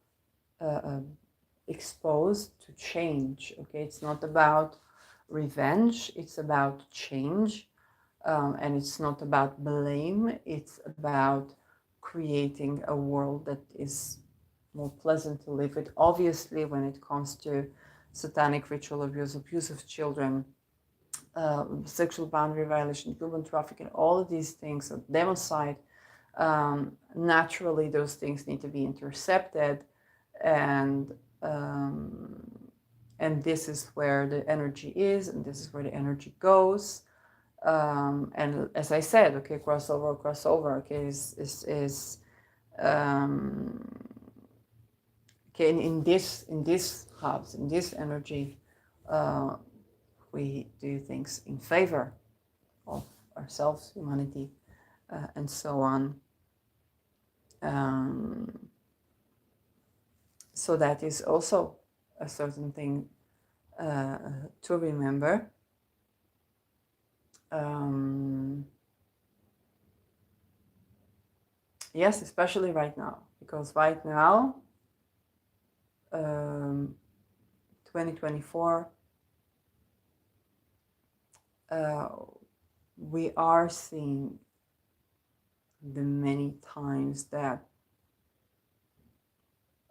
expose, to change. Okay, it's not about revenge, it's about change, and it's not about blame, it's about creating a world that is more pleasant to live with. Obviously, when it comes to satanic ritual abuse of children, sexual boundary violation, human trafficking, all of these things, democide, naturally those things need to be intercepted, and this is where the energy is, and this is where the energy goes. And as I said, okay, crossover, okay, is okay, in this house, in this energy, we do things in favor of ourselves, humanity, and so on. So that is also a certain thing to remember. Yes, especially right now, because right now, 2024, we are seeing the many times that,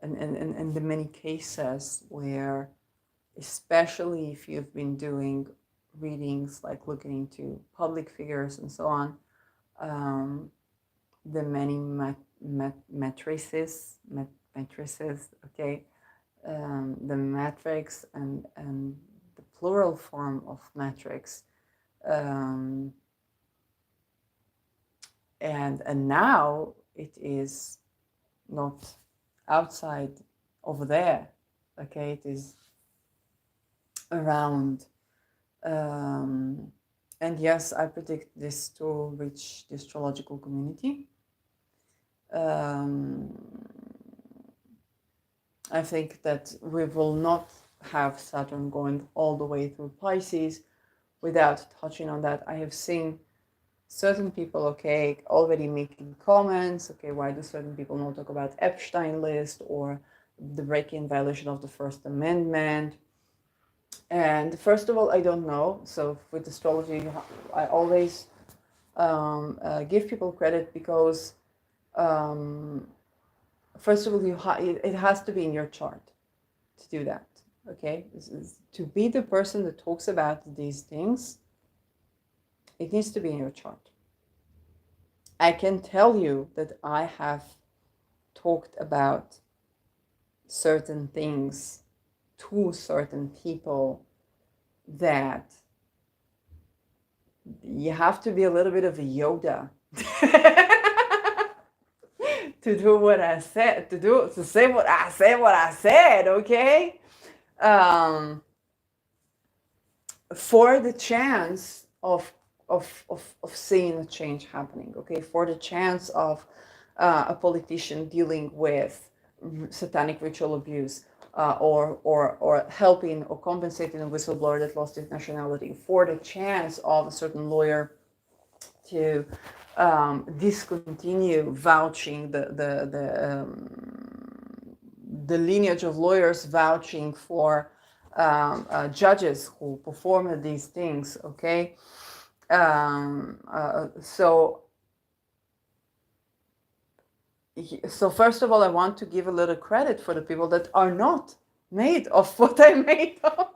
and the many cases where, especially if you've been doing readings, like looking into public figures and so on, the many matrices, okay, the matrix and the plural form of matrix, and now it is not outside over there, okay, it is around. And yes, I predict this to reach the astrological community. I think that we will not have Saturn going all the way through Pisces without touching on that. I have seen certain people, okay, already making comments, okay, why do certain people not talk about Epstein list or the break-in violation of the First Amendment? And first of all, I don't know. So with astrology, I always give people credit because first of all, it has to be in your chart to do that. Okay, to be the person that talks about these things, it needs to be in your chart. I can tell you that I have talked about certain things to certain people that you have to be a little bit of a Yoda to do what I said, to say what I said, okay? For the chance of seeing a change happening, okay? For the chance of a politician dealing with satanic ritual abuse, or helping or compensating a whistleblower that lost his nationality, for the chance of a certain lawyer to discontinue vouching the lineage of lawyers vouching for judges who performed these things, okay? So first of all, I want to give a little credit for the people that are not made of what I'm made of.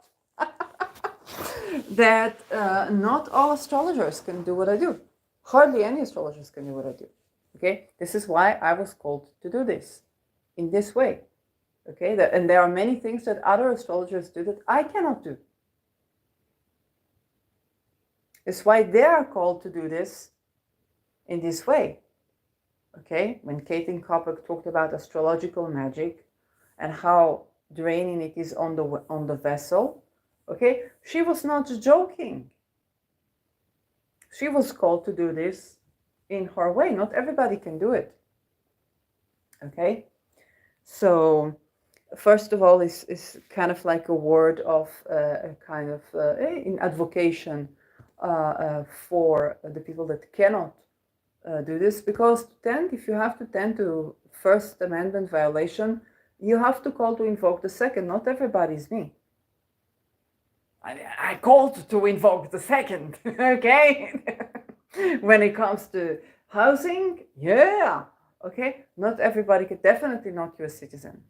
That not all astrologers can do what I do. Hardly any astrologers can do what I do. Okay, this is why I was called to do this in this way. Okay, and there are many things that other astrologers do that I cannot do. It's why they are called to do this in this way. Okay, when Caitlin Koppel talked about astrological magic and how draining it is on the vessel, okay, she was not joking. She was called to do this in her way. Not everybody can do it. Okay, so first of all, is kind of like a word of a kind of in advocation for the people that cannot do this, because if you have to tend to First Amendment violation, you have to call to invoke the second. Not everybody's me. I called to invoke the second, okay? When it comes to housing, yeah, okay? Not everybody can, definitely not US citizen.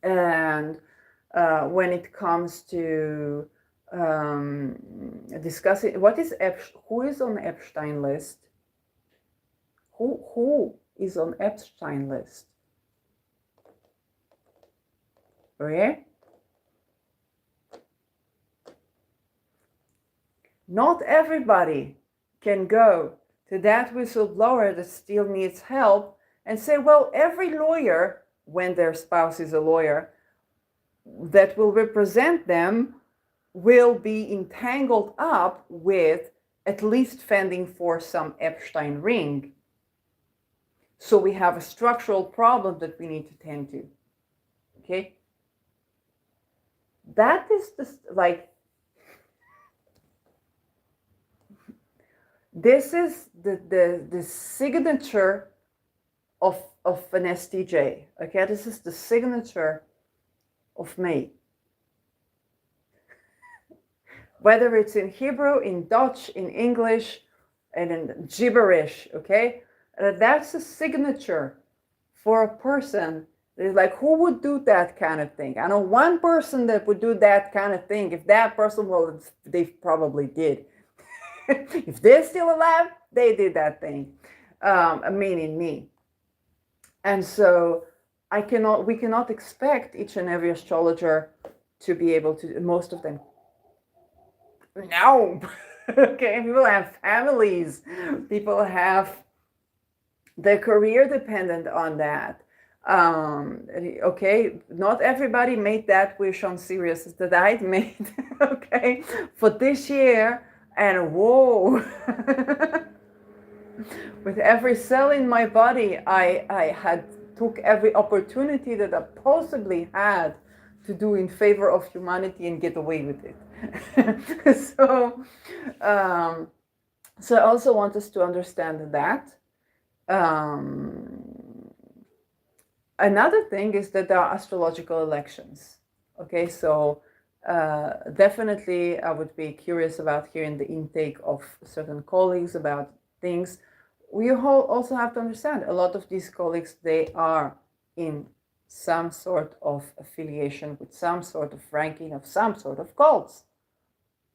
And when it comes to discussing what is who is on Epstein list, who is on Epstein list, okay? Not everybody can go to that whistleblower that still needs help and say, well, every lawyer, when their spouse is a lawyer, that will represent them will be entangled up with at least fending for some Epstein ring. So we have a structural problem that we need to tend to. Okay? That is this is the signature of an STJ. Okay, this is the signature of me. Whether it's in Hebrew, in Dutch, in English, and in gibberish, okay? That's a signature for a person. It's like, who would do that kind of thing? I know one person that would do that kind of thing. If that person, well, they probably did. If they're still alive, they did that thing. Meaning me. And so we cannot expect each and every astrologer to be able to, most of them. No. Okay, people have families. People have their career dependent on that. Okay, not everybody made that wish on Sirius that I made, okay, for this year. And whoa, with every cell in my body, I took every opportunity that I possibly had to do in favor of humanity and get away with it. So I also want us to understand that. Another thing is that there are astrological elections. Okay, so definitely I would be curious about hearing the intake of certain colleagues about things. We also have to understand a lot of these colleagues, they are in some sort of affiliation with some sort of ranking of some sort of cults.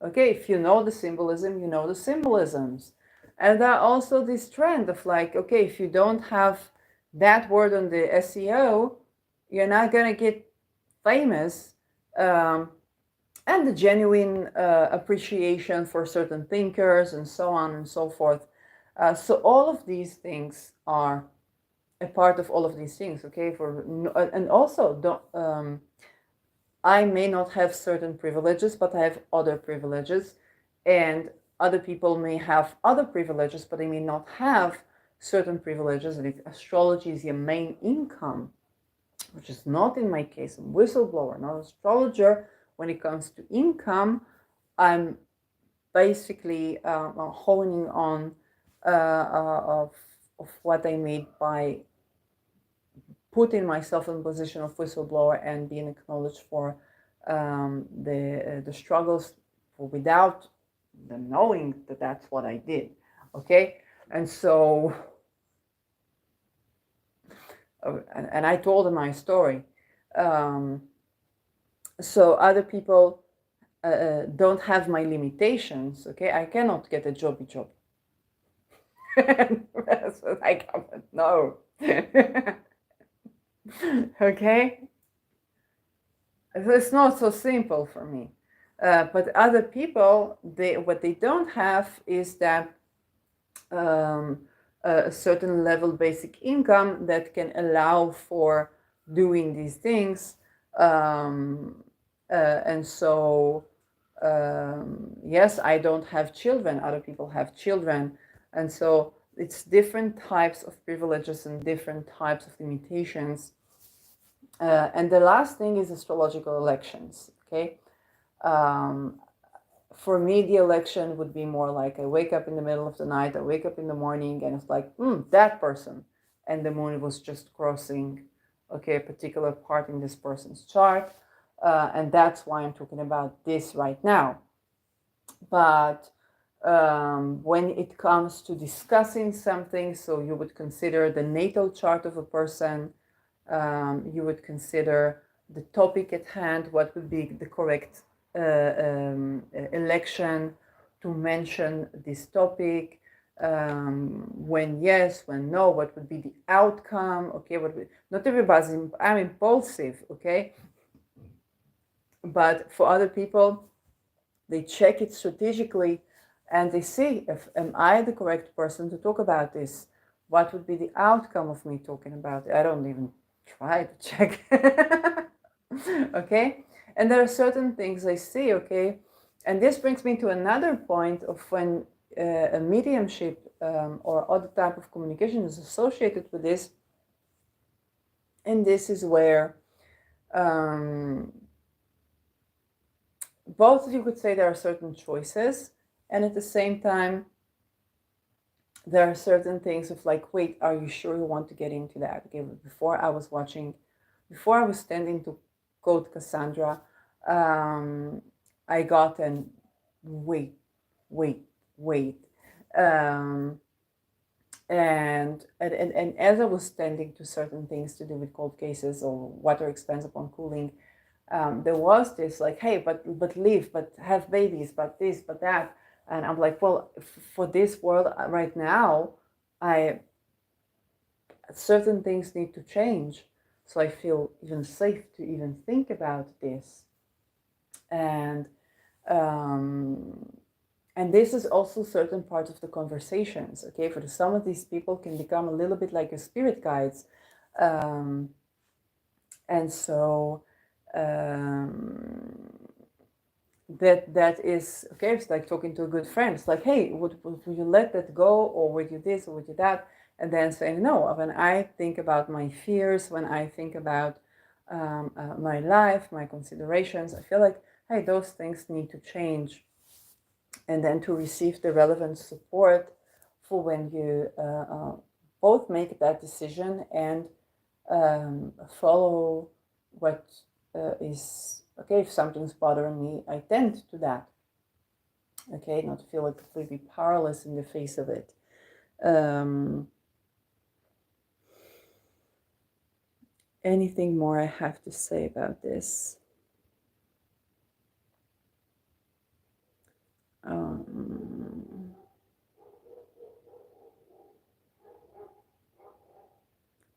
Okay, if you know the symbolism, you know the symbolisms. And there are also this trend of like, okay, if you don't have that word on the SEO, you're not going to get famous. And the genuine appreciation for certain thinkers and so on and so forth. So all of these things are a part of all of these things, okay? And also, I may not have certain privileges, but I have other privileges. And other people may have other privileges, but they may not have certain privileges. And if astrology is your main income, which is not in my case, I'm a whistleblower, not an astrologer. When it comes to income, I'm basically honing on of what I made by putting myself in a position of whistleblower and being acknowledged for the struggles without them knowing that that's what I did. Okay, and so and I told them my story. So other people don't have my limitations. Okay, I cannot get a jobby job. That's what I can't. No. Okay, so it's not so simple for me. But other people, what they don't have is that a certain level basic income that can allow for doing these things. And so, yes, I don't have children. Other people have children. And so it's different types of privileges and different types of limitations. And the last thing is astrological elections, okay? For me, the election would be more like I wake up in the middle of the night, I wake up in the morning, and it's like, that person. And the moon was just crossing, okay, a particular part in this person's chart. And that's why I'm talking about this right now. But when it comes to discussing something, so you would consider the natal chart of a person, you would consider the topic at hand, what would be the correct election to mention this topic, when yes, when no, what would be the outcome, okay, not everybody's, I'm impulsive, okay, but for other people, they check it strategically and they see, am I the correct person to talk about this? What would be the outcome of me talking about it? I don't even try to check. Okay, and there are certain things I see, okay, and this brings me to another point of when a mediumship or other type of communication is associated with this. And this is where both of you could say there are certain choices, and at the same time, there are certain things of like, wait, are you sure you want to get into that? Okay, before I was standing to quote Cassandra, I got an wait. And as I was standing to certain things to do with cold cases or water expands upon cooling, there was this like, hey, but leave, but have babies, but this, but that. And I'm like, well, for this world right now, certain things need to change. So I feel even safe to even think about this. And this is also certain part of the conversations, okay? For some of these people can become a little bit like your spirit guides. And so that is, okay, it's like talking to a good friend. It's like, hey, would you let that go? Or would you this, or would you that? And then saying, no, when I think about my fears, when I think about my life, my considerations, I feel like, hey, those things need to change. And then to receive the relevant support for when you both make that decision and follow what is, okay, if something's bothering me, I tend to that. Okay, not feel like completely powerless in the face of it. Anything more I have to say about this?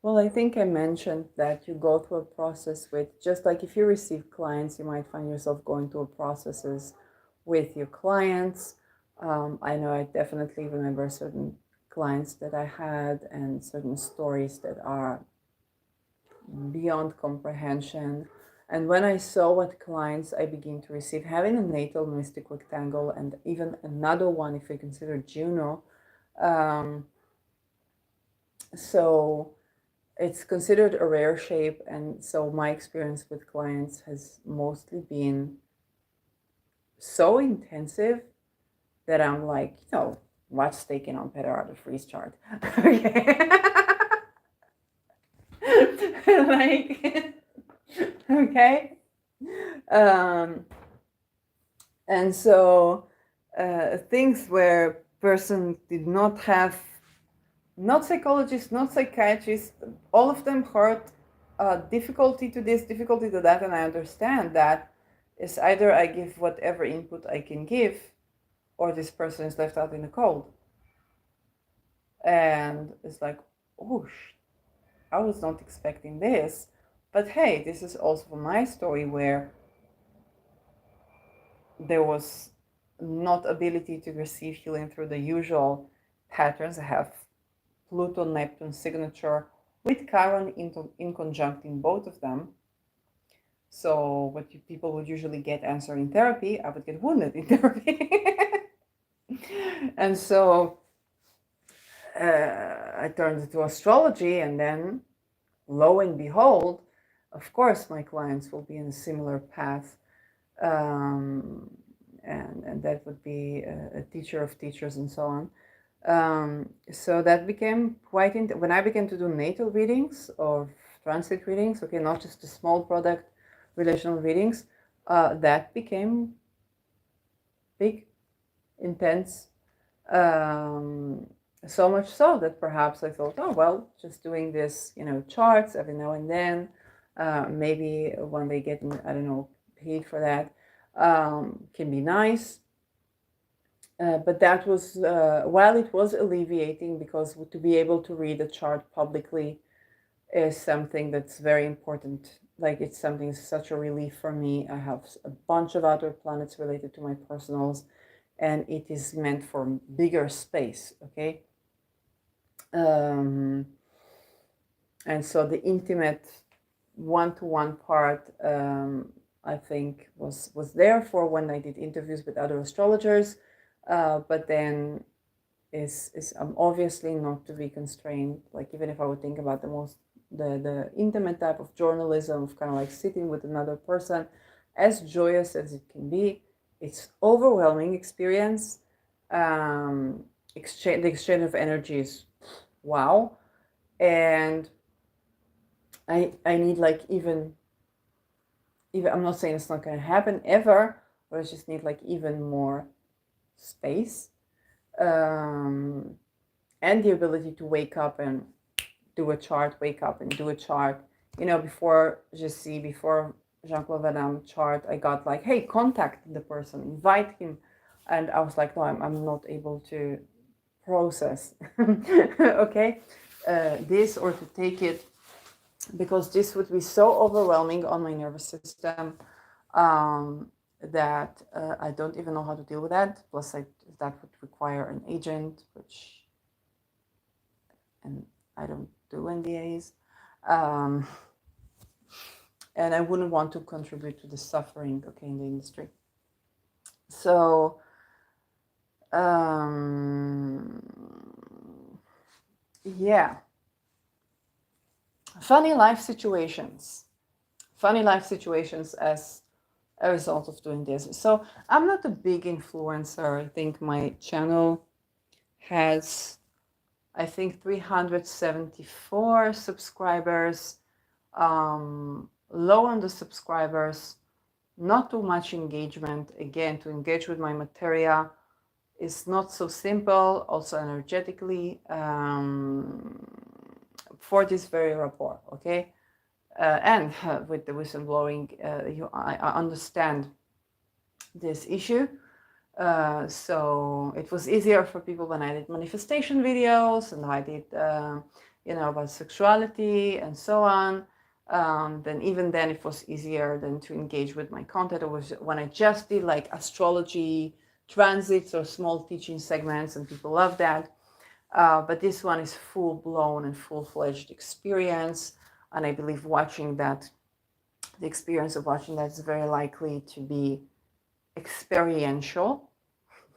Well, I think I mentioned that you go through a process with, just like if you receive clients, you might find yourself going through processes with your clients. I know I definitely remember certain clients that I had and certain stories that are beyond comprehension. And when I saw what clients I begin to receive, having a natal mystic rectangle and even another one, if you consider Juno, so it's considered a rare shape. And so my experience with clients has mostly been so intensive that I'm like, what's taking on better out of freeze chart? Okay. Like, okay. And so things where person did not have, not psychologists, not psychiatrists, all of them heard difficulty to this, difficulty to that, and I understand that is either I give whatever input I can give, or this person is left out in the cold. And it's like, oh, I was not expecting this. But hey, this is also my story where there was not ability to receive healing through the usual patterns. I have Pluto, Neptune signature with Chiron in conjunct in both of them. So what people would usually get answered in therapy, I would get wounded in therapy. And so I turned to astrology, and then lo and behold, of course, my clients will be in a similar path. And that would be a teacher of teachers and so on. So that became quite, when I began to do natal readings or transit readings, okay, not just the small product relational readings, that became big, intense, so much so that perhaps I thought, oh, well, just doing this, charts every now and then, maybe when they get, I don't know, paid for that, can be nice. But that was, while it was alleviating, because to be able to read a chart publicly is something that's very important. Like, it's something, such a relief for me. I have a bunch of outer planets related to my personals, and it is meant for bigger space, okay? And so the intimate one-to-one part, I think was there for when I did interviews with other astrologers. but then is obviously not to be constrained. Like even if I would think about the intimate type of journalism of kind of like sitting with another person, as joyous as it can be, it's overwhelming experience. The exchange of energy is wow, and I need like even I'm not saying it's not going to happen ever, but I just need like even more space, and the ability to wake up and do a chart, wake up and do a chart. Before before Jean-Claude Van Damme chart, I got like, hey, contact the person, invite him. And I was like, no, I'm not able to process, okay, this, or to take it, because this would be so overwhelming on my nervous system, that I don't even know how to deal with that. Plus, that would require an agent, and I don't do NDAs. And I wouldn't want to contribute to the suffering, okay, in the industry. So, yeah. Funny life situations as a result of doing this. So I'm not a big influencer. I think my channel has, I think, 374 subscribers. Low on the subscribers, not too much engagement. Again, to engage with my material is not so simple, also energetically, for this very rapport, okay? And with the whistleblowing, I understand this issue. So it was easier for people when I did manifestation videos and I did, about sexuality and so on. Then even then it was easier than to engage with my content. It was when I just did like astrology transits or small teaching segments, and people love that. But this one is full blown and full-fledged experience. And I believe the experience of watching that is very likely to be experiential.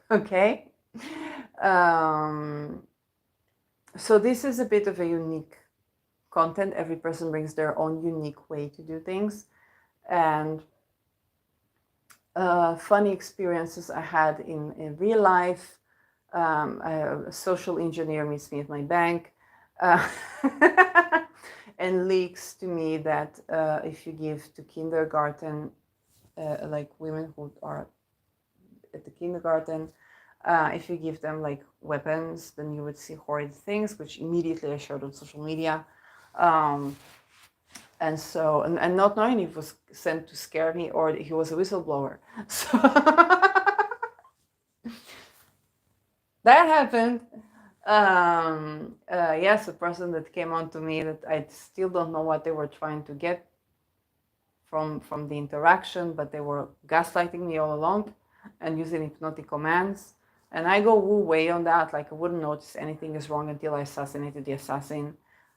Okay. So this is a bit of a unique content. Every person brings their own unique way to do things. And funny experiences I had in real life. A social engineer meets me at my bank and leaks to me that if you give to kindergarten, like women who are at the kindergarten, if you give them like weapons, then you would see horrid things, which immediately I showed on social media. And so, and not knowing if it was sent to scare me or he was a whistleblower. So that happened. Yes, a person that came on to me that I still don't know what they were trying to get from the interaction, but they were gaslighting me all along and using hypnotic commands. And I go woo way on that. Like I wouldn't notice anything is wrong until I assassinated the assassin.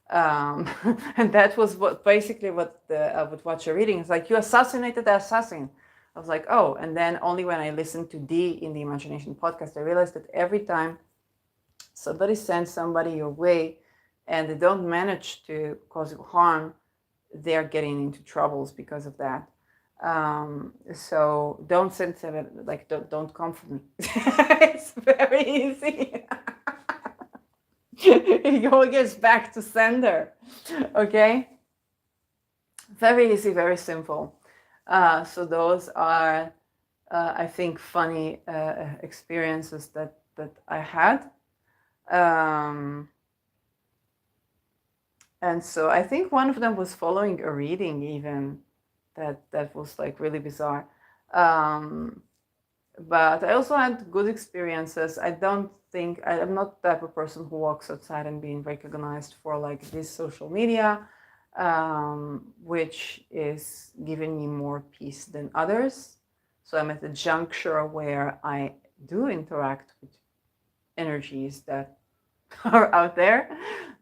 And that was basically what you're reading is like, you assassinated the assassin. I was like, oh, and then only when I listened to Dee in the Imagination podcast, I realized that every time somebody sends somebody your way and they don't manage to cause you harm, they're getting into troubles because of that. So don't send like don't come for me. It's very easy. It all gets back to sender. Okay, very easy, very simple. So those are I think funny experiences that I had. And so I think one of them was following a reading even that was like really bizarre. But I also had good experiences. I don't think I'm not the type of person who walks outside and being recognized for like this social media, which is giving me more peace than others. So I'm at a juncture where I do interact with energies that are out there,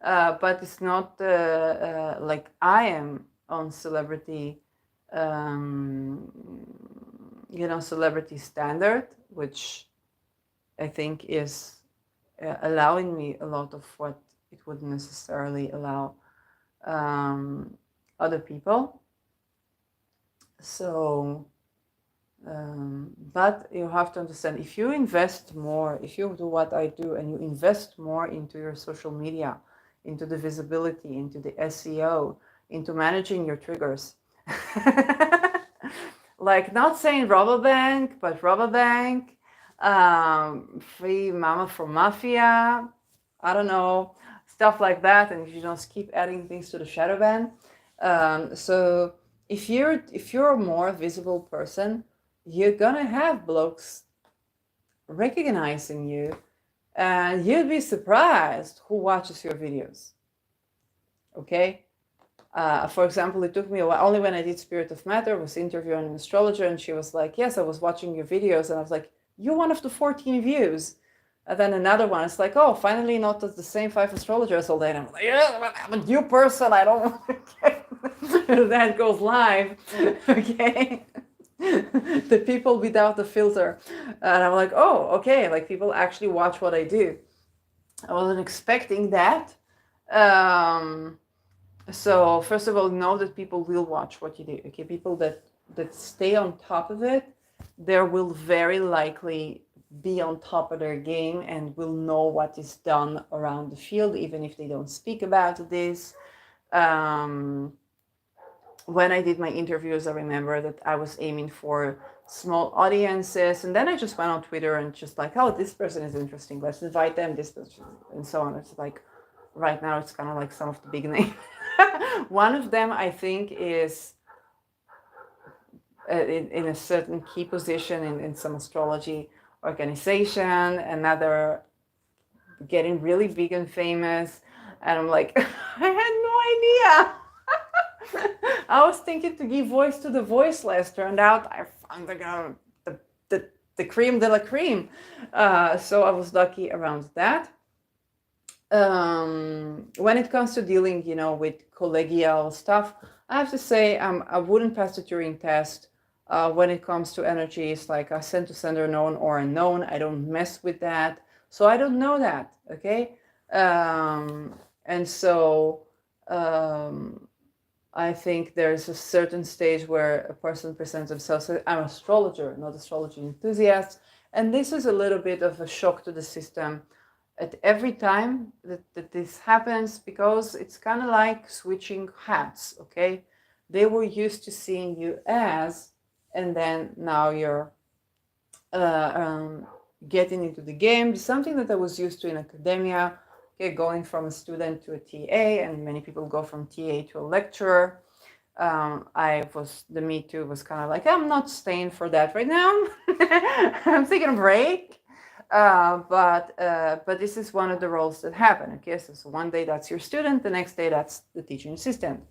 but it's not like I am on celebrity, celebrity standard, which I think is allowing me a lot of what it wouldn't necessarily allow other people. So, but you have to understand, if you invest more, if you do what I do and you invest more into your social media, into the visibility, into the SEO, into managing your triggers, like not saying Rabobank, but Rabobank, free Mama from Mafia, I don't know, stuff like that, and you just keep adding things to the shadow ban. So if you're a more visible person, you're gonna have blokes recognizing you, and you'd be surprised who watches your videos. Okay. For example, it took me a while. Only when I did Spirit of Matter, I was interviewing an astrologer, and she was like, "Yes, I was watching your videos," and I was like, "You're one of the 14 views." And then another one, it's like, "Oh, finally, not the same 5 astrologers all day." And I'm like, "Yeah, I'm a new person. I don't." That goes live, okay. The people without the filter, and I'm like, "Oh, okay." Like people actually watch what I do. I wasn't expecting that. So first of all, know that people will watch what you do. Okay, people that stay on top of it, there will very likely be on top of their game and will know what is done around the field, even if they don't speak about this. When I did my interviews, I remember that I was aiming for small audiences, and then I just went on Twitter and just like, oh, this person is interesting, let's invite them, this person, and so on. It's like right now it's kind of like some of the big names. One of them I think is in a certain key position in some astrology organization, another getting really big and famous, and I'm like, I had no idea. I was thinking to give voice to the voiceless. Turned out I found the cream de la cream. So I was lucky around that. When it comes to dealing, with collegial stuff, I have to say I wouldn't pass the Turing test. When it comes to energies like a sent to sender, known or unknown, I don't mess with that. So I don't know that. Okay. And so I think there's a certain stage where a person presents themselves. I'm an astrologer, not astrology enthusiast. And this is a little bit of a shock to the system at every time that this happens, because it's kind of like switching hats, okay? They were used to seeing you as, and then now you're getting into the game. Something that I was used to in academia, okay, going from a student to a TA, and many people go from TA to a lecturer. The Me Too was kind of like, I'm not staying for that right now. I'm taking a break. But this is one of the roles that happen. Okay, so one day that's your student, the next day that's the teaching assistant.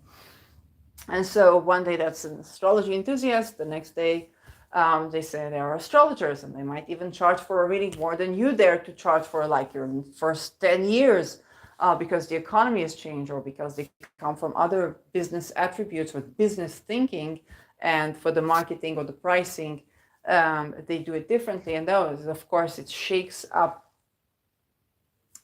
And so one day that's an astrology enthusiast, the next day they say they are astrologers, and they might even charge for a reading more than you dare to charge for like your first 10 years because the economy has changed, or because they come from other business attributes or business thinking, and for the marketing or the pricing, they do it differently. And those, of course, it shakes up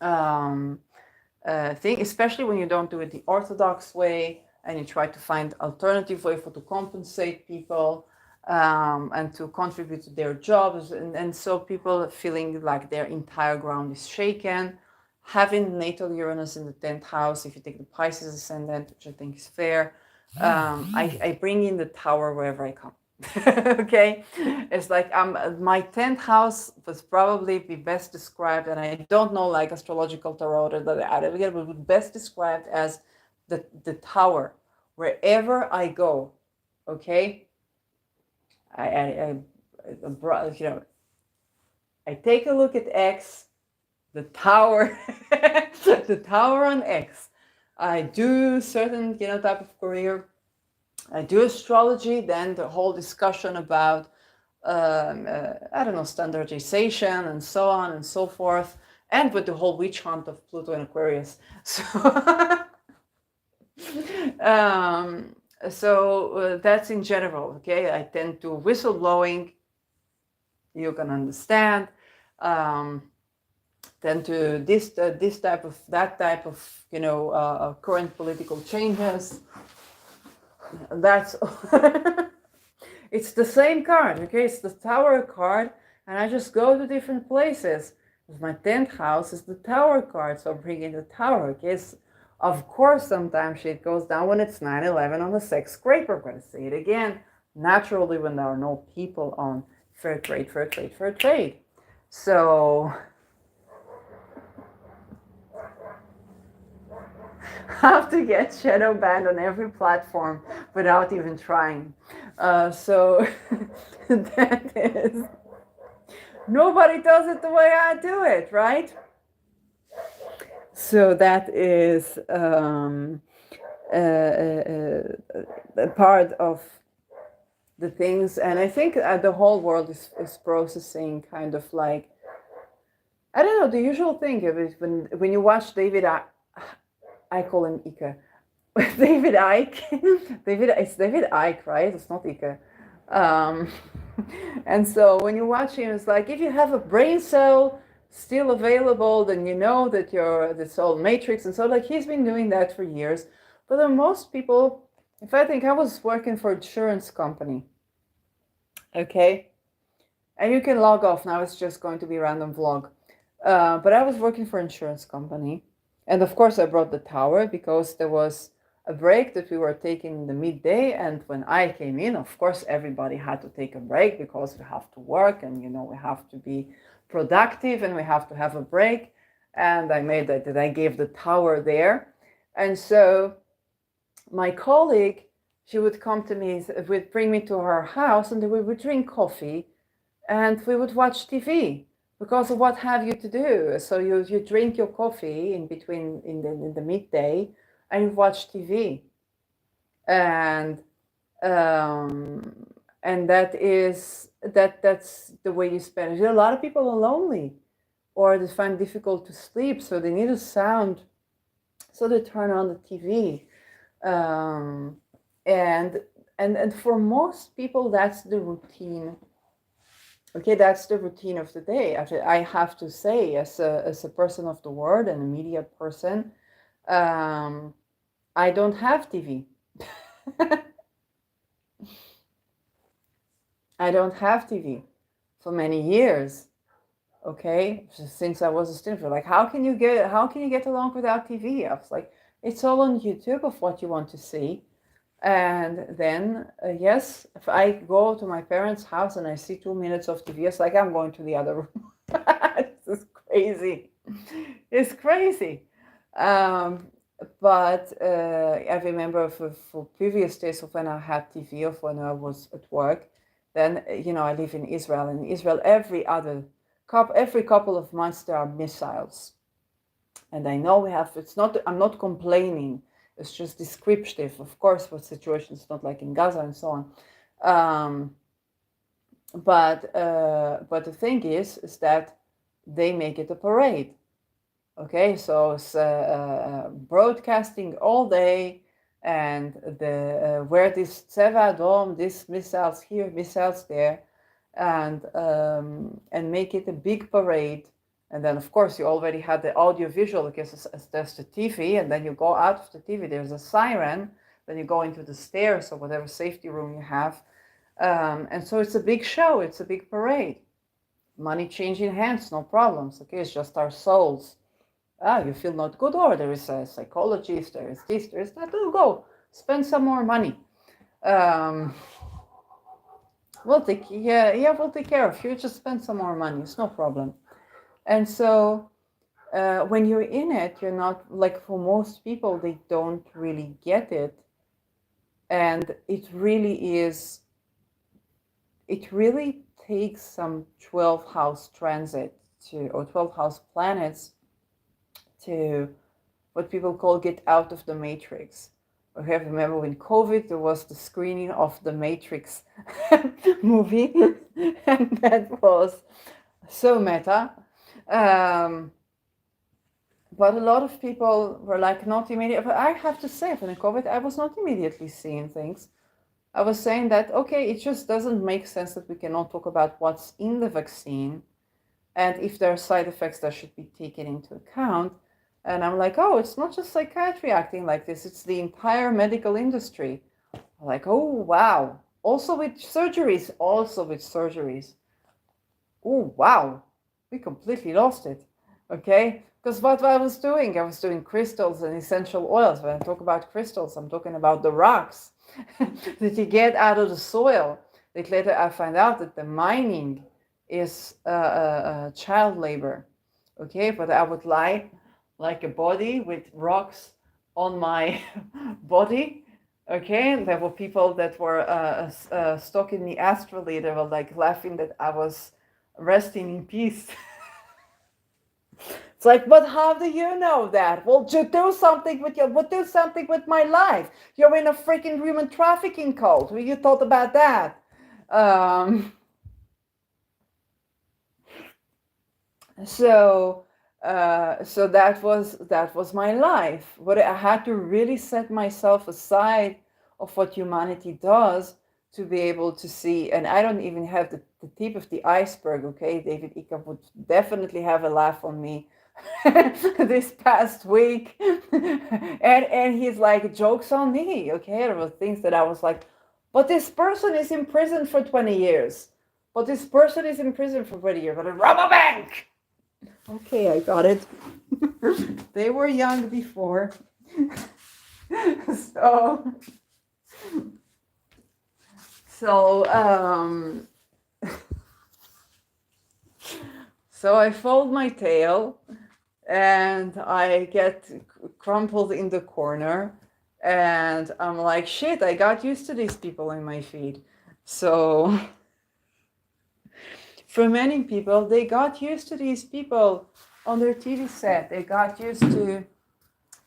thing, especially when you don't do it the orthodox way and you try to find alternative way to compensate people and to contribute to their jobs. And so people feeling like their entire ground is shaken. Having natal Uranus in the 10th house, if you take the Pisces ascendant, which I think is fair, I bring in the tower wherever I come. Okay, it's like my 10th house was probably be best described, and I don't know like astrological tarot or that, but would best described as the tower. Wherever I go, okay, I take a look at X, the tower, the tower on X. I do certain type of career. I do astrology, then the whole discussion about, I don't know, standardization and so on and so forth, and with the whole witch hunt of Pluto and Aquarius. So, that's in general, okay? I tend to whistleblowing, you can understand. than to this type of that type of current political changes. That's it's the same card, okay? It's the Tower card, and I just go to different places. My 10th house is the Tower card, so I'm bringing the Tower, okay? Of course, sometimes shit goes down when it's 9/11 on the sex scraper. We're going to say it again. Naturally, when there are no people on fair trade, fair trade, fair trade. So, have to get shadow banned on every platform without even trying. So that is, nobody does it the way I do it, right? So that is a part of the things, and I think the whole world is processing kind of like, I don't know, the usual thing of it when you watch David, I call him Ike. David Icke. It's David Icke, right? It's not Ike. And so when you watch him, it's like if you have a brain cell still available, then you know that you're this whole matrix. And so like he's been doing that for years. But then most people, if I think I was working for an insurance company, okay, and you can log off now. It's just going to be a random vlog. But I was working for an insurance company. And of course, I brought the Tower because there was a break that we were taking in the midday. And when I came in, of course, everybody had to take a break because we have to work and, we have to be productive and we have to have a break. And I made that I gave the Tower there. And so my colleague, she would come to me, would bring me to her house, and we would drink coffee and we would watch TV. Because of what have you to do? So you drink your coffee in between in the midday, and you watch TV, and that's the way you spend it. A lot of people are lonely, or they find it difficult to sleep, so they need a sound, so they turn on the TV, and for most people that's the routine. Okay, that's the routine of the day. I have to say, as a person of the word and a media person, I don't have TV. I don't have TV for many years. Okay, since I was a student, like how can you get along without TV? I was like, it's all on YouTube of what you want to see. And then, yes, if I go to my parents' house and I see 2 minutes of TV, it's like I'm going to the other room. This is crazy. It's crazy. But I remember for previous days of when I had TV or when I was at work, then, I live in Israel. In Israel, every couple of months there are missiles. And I know I'm not complaining. It's just descriptive, of course, for situations not like in Gaza and so on. But the thing is that they make it a parade. Okay, so it's broadcasting all day, and where this Tseva Adom, this missiles here, missiles there, and make it a big parade. And then, of course, you already had the audio visual because there's the TV, and then you go out of the TV, there's a siren, then you go into the stairs or whatever safety room you have. And so it's a big show, it's a big parade. Money changing hands, no problems. Okay, it's just our souls. You feel not good, or there is a psychologist, there is this, there is that. Oh, go, spend some more money. We'll take care of you. Just spend some more money, it's no problem. And so when you're in it, you're not, like, for most people, they don't really get it. And it really takes some 12 house transit or 12 house planets to what people call get out of the matrix. Okay, remember when COVID, there was the screening of the Matrix movie, and that was so meta. But a lot of people were like not immediately, but I have to say, when COVID, I was not immediately seeing things. I was saying that, okay, it just doesn't make sense that we cannot talk about what's in the vaccine And if there are side effects that should be taken into account. And I'm like, oh, it's not just psychiatry acting like this, it's the entire medical industry. I'm like, oh, wow. Also with surgeries. Oh, wow. We completely lost it. Okay? Because what I was doing crystals and essential oils. When I talk about crystals, I'm talking about the rocks that you get out of the soil. That later I find out that the mining is child labor. Okay? But I would lie like a body with rocks on my body. Okay? There were people that were stalking me astrally. They were like laughing that I was resting in peace. It's like, but how do you know that? Well, do something with do something with my life. You're in a freaking human trafficking cult. What you thought about that? So that was my life. But I had to really set myself aside of what humanity does to be able to see. And I don't even have the tip of the iceberg. Okay, David Icke would definitely have a laugh on me this past week, and he's like, jokes on me. Okay, there were things that I was like, but this person is in prison for 20 years. But this person is in prison for 20 years. But a rob a bank. Okay, I got it. They were young before. so so I fold my tail and I get crumpled in the corner, and I'm like, shit, I got used to these people in my feed. So for many people, they got used to these people on their TV set. They got used to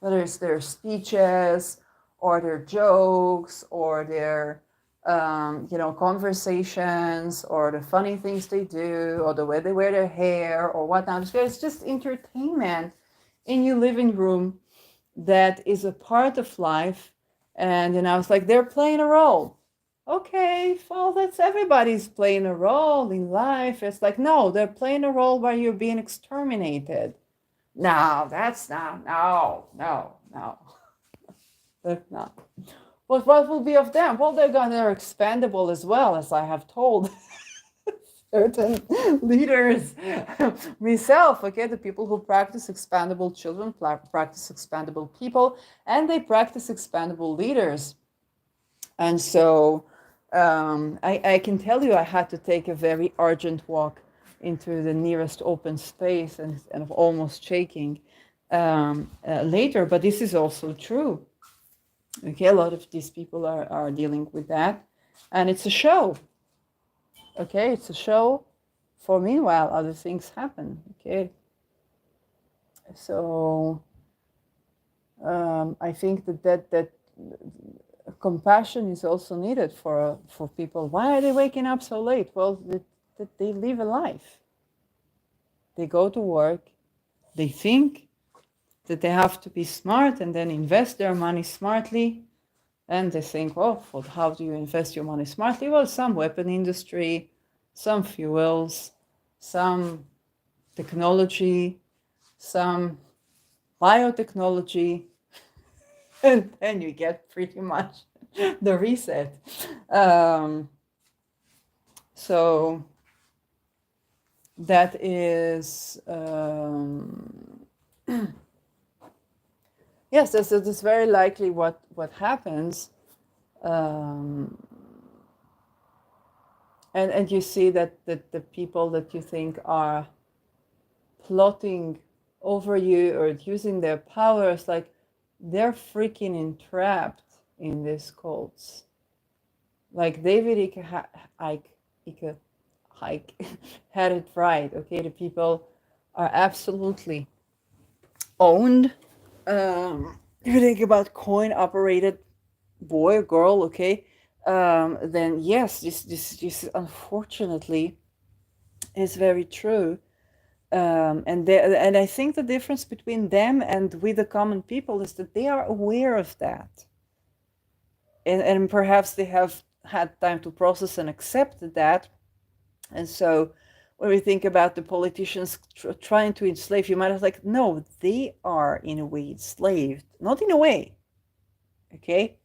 whether it's their speeches or their jokes or their conversations or the funny things they do or the way they wear their hair or whatnot. It's just entertainment in your living room that is a part of life. And it's like they're playing a role. Okay, well, that's everybody's playing a role in life. It's like, no, they're playing a role where you're being exterminated. No, that's not, no. That's not. But what will be of them? Well, they're expandable as well, as I have told certain leaders myself. Okay, the people who practice expandable children practice expandable people, and they practice expandable leaders. And so I can tell you I had to take a very urgent walk into the nearest open space and almost shaking later. But this is also true. Okay, a lot of these people are dealing with that. And it's a show. Okay, it's a show. For meanwhile, other things happen. Okay. So I think that compassion is also needed for people. Why are they waking up so late? Well, they live a life. They go to work. They think that they have to be smart and then invest their money smartly. And they think, well, how do you invest your money smartly? Well, some weapon industry, some fuels, some technology, some biotechnology, and then you get pretty much the reset. So that is, yes, that's very likely what happens. And you see that the people that you think are plotting over you or using their powers, like they're freaking entrapped in these cults. Like David Icke had it right. Okay, the people are absolutely owned. If you think about coin-operated boy or girl, okay, then yes, this unfortunately is very true. And I think the difference between them and we the common people is that they are aware of that, and perhaps they have had time to process and accept that. And so when we think about the politicians trying to enslave, you might have like, no, they are in a way enslaved, not in a way, okay?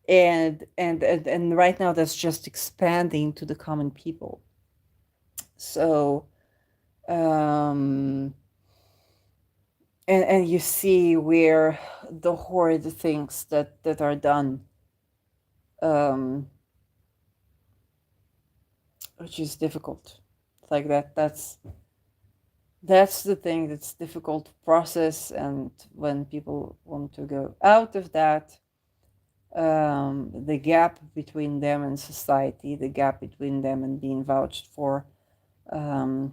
And right now that's just expanding to the common people. So and you see where the horrid things that are done, which is difficult. It's like that's the thing that's difficult to process, and when people want to go out of that, the gap between them and society, the gap between them and being vouched for. And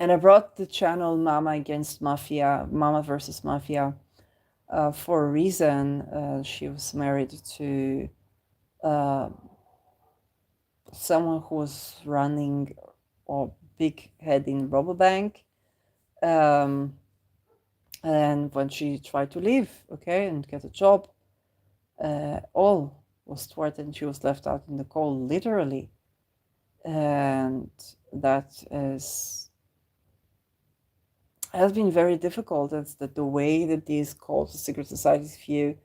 I brought the channel Mama Against Mafia, Mama versus Mafia, for a reason. She was married to someone who was running a big head in Robobank. And when she tried to leave, okay, and get a job, all was thwarted. She was left out in the cold, literally. And that has been very difficult. It's that the way that these called secret societies view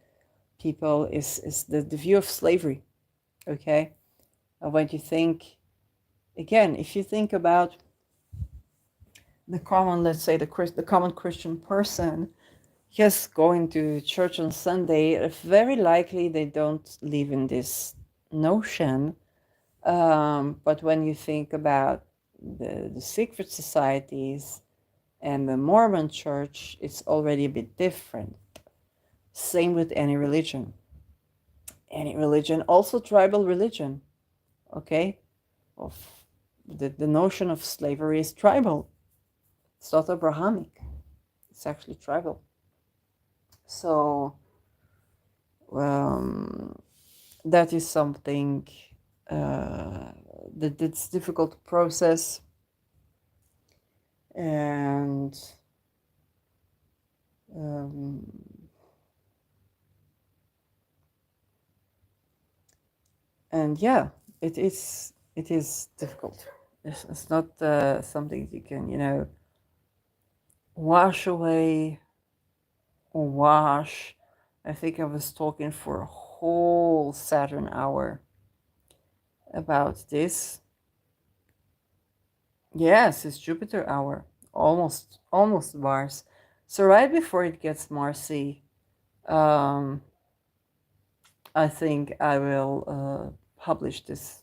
people is the view of slavery, okay? When you think, again, if you think about the common, let's say the common Christian person, yes, going to church on Sunday, very likely they don't live in this notion. But when you think about the secret societies and the Mormon church, it's already a bit different. Same with any religion. Any religion, also tribal religion, okay? Of the notion of slavery is tribal. It's not Abrahamic. It's actually tribal. So that is something that's difficult to process. And yeah, it is difficult. It's not something you can, wash away or wash. I think I was talking for a whole Saturn hour about this. Yes, it's Jupiter hour, almost Mars. So right before it gets Marsy, I think I will publish this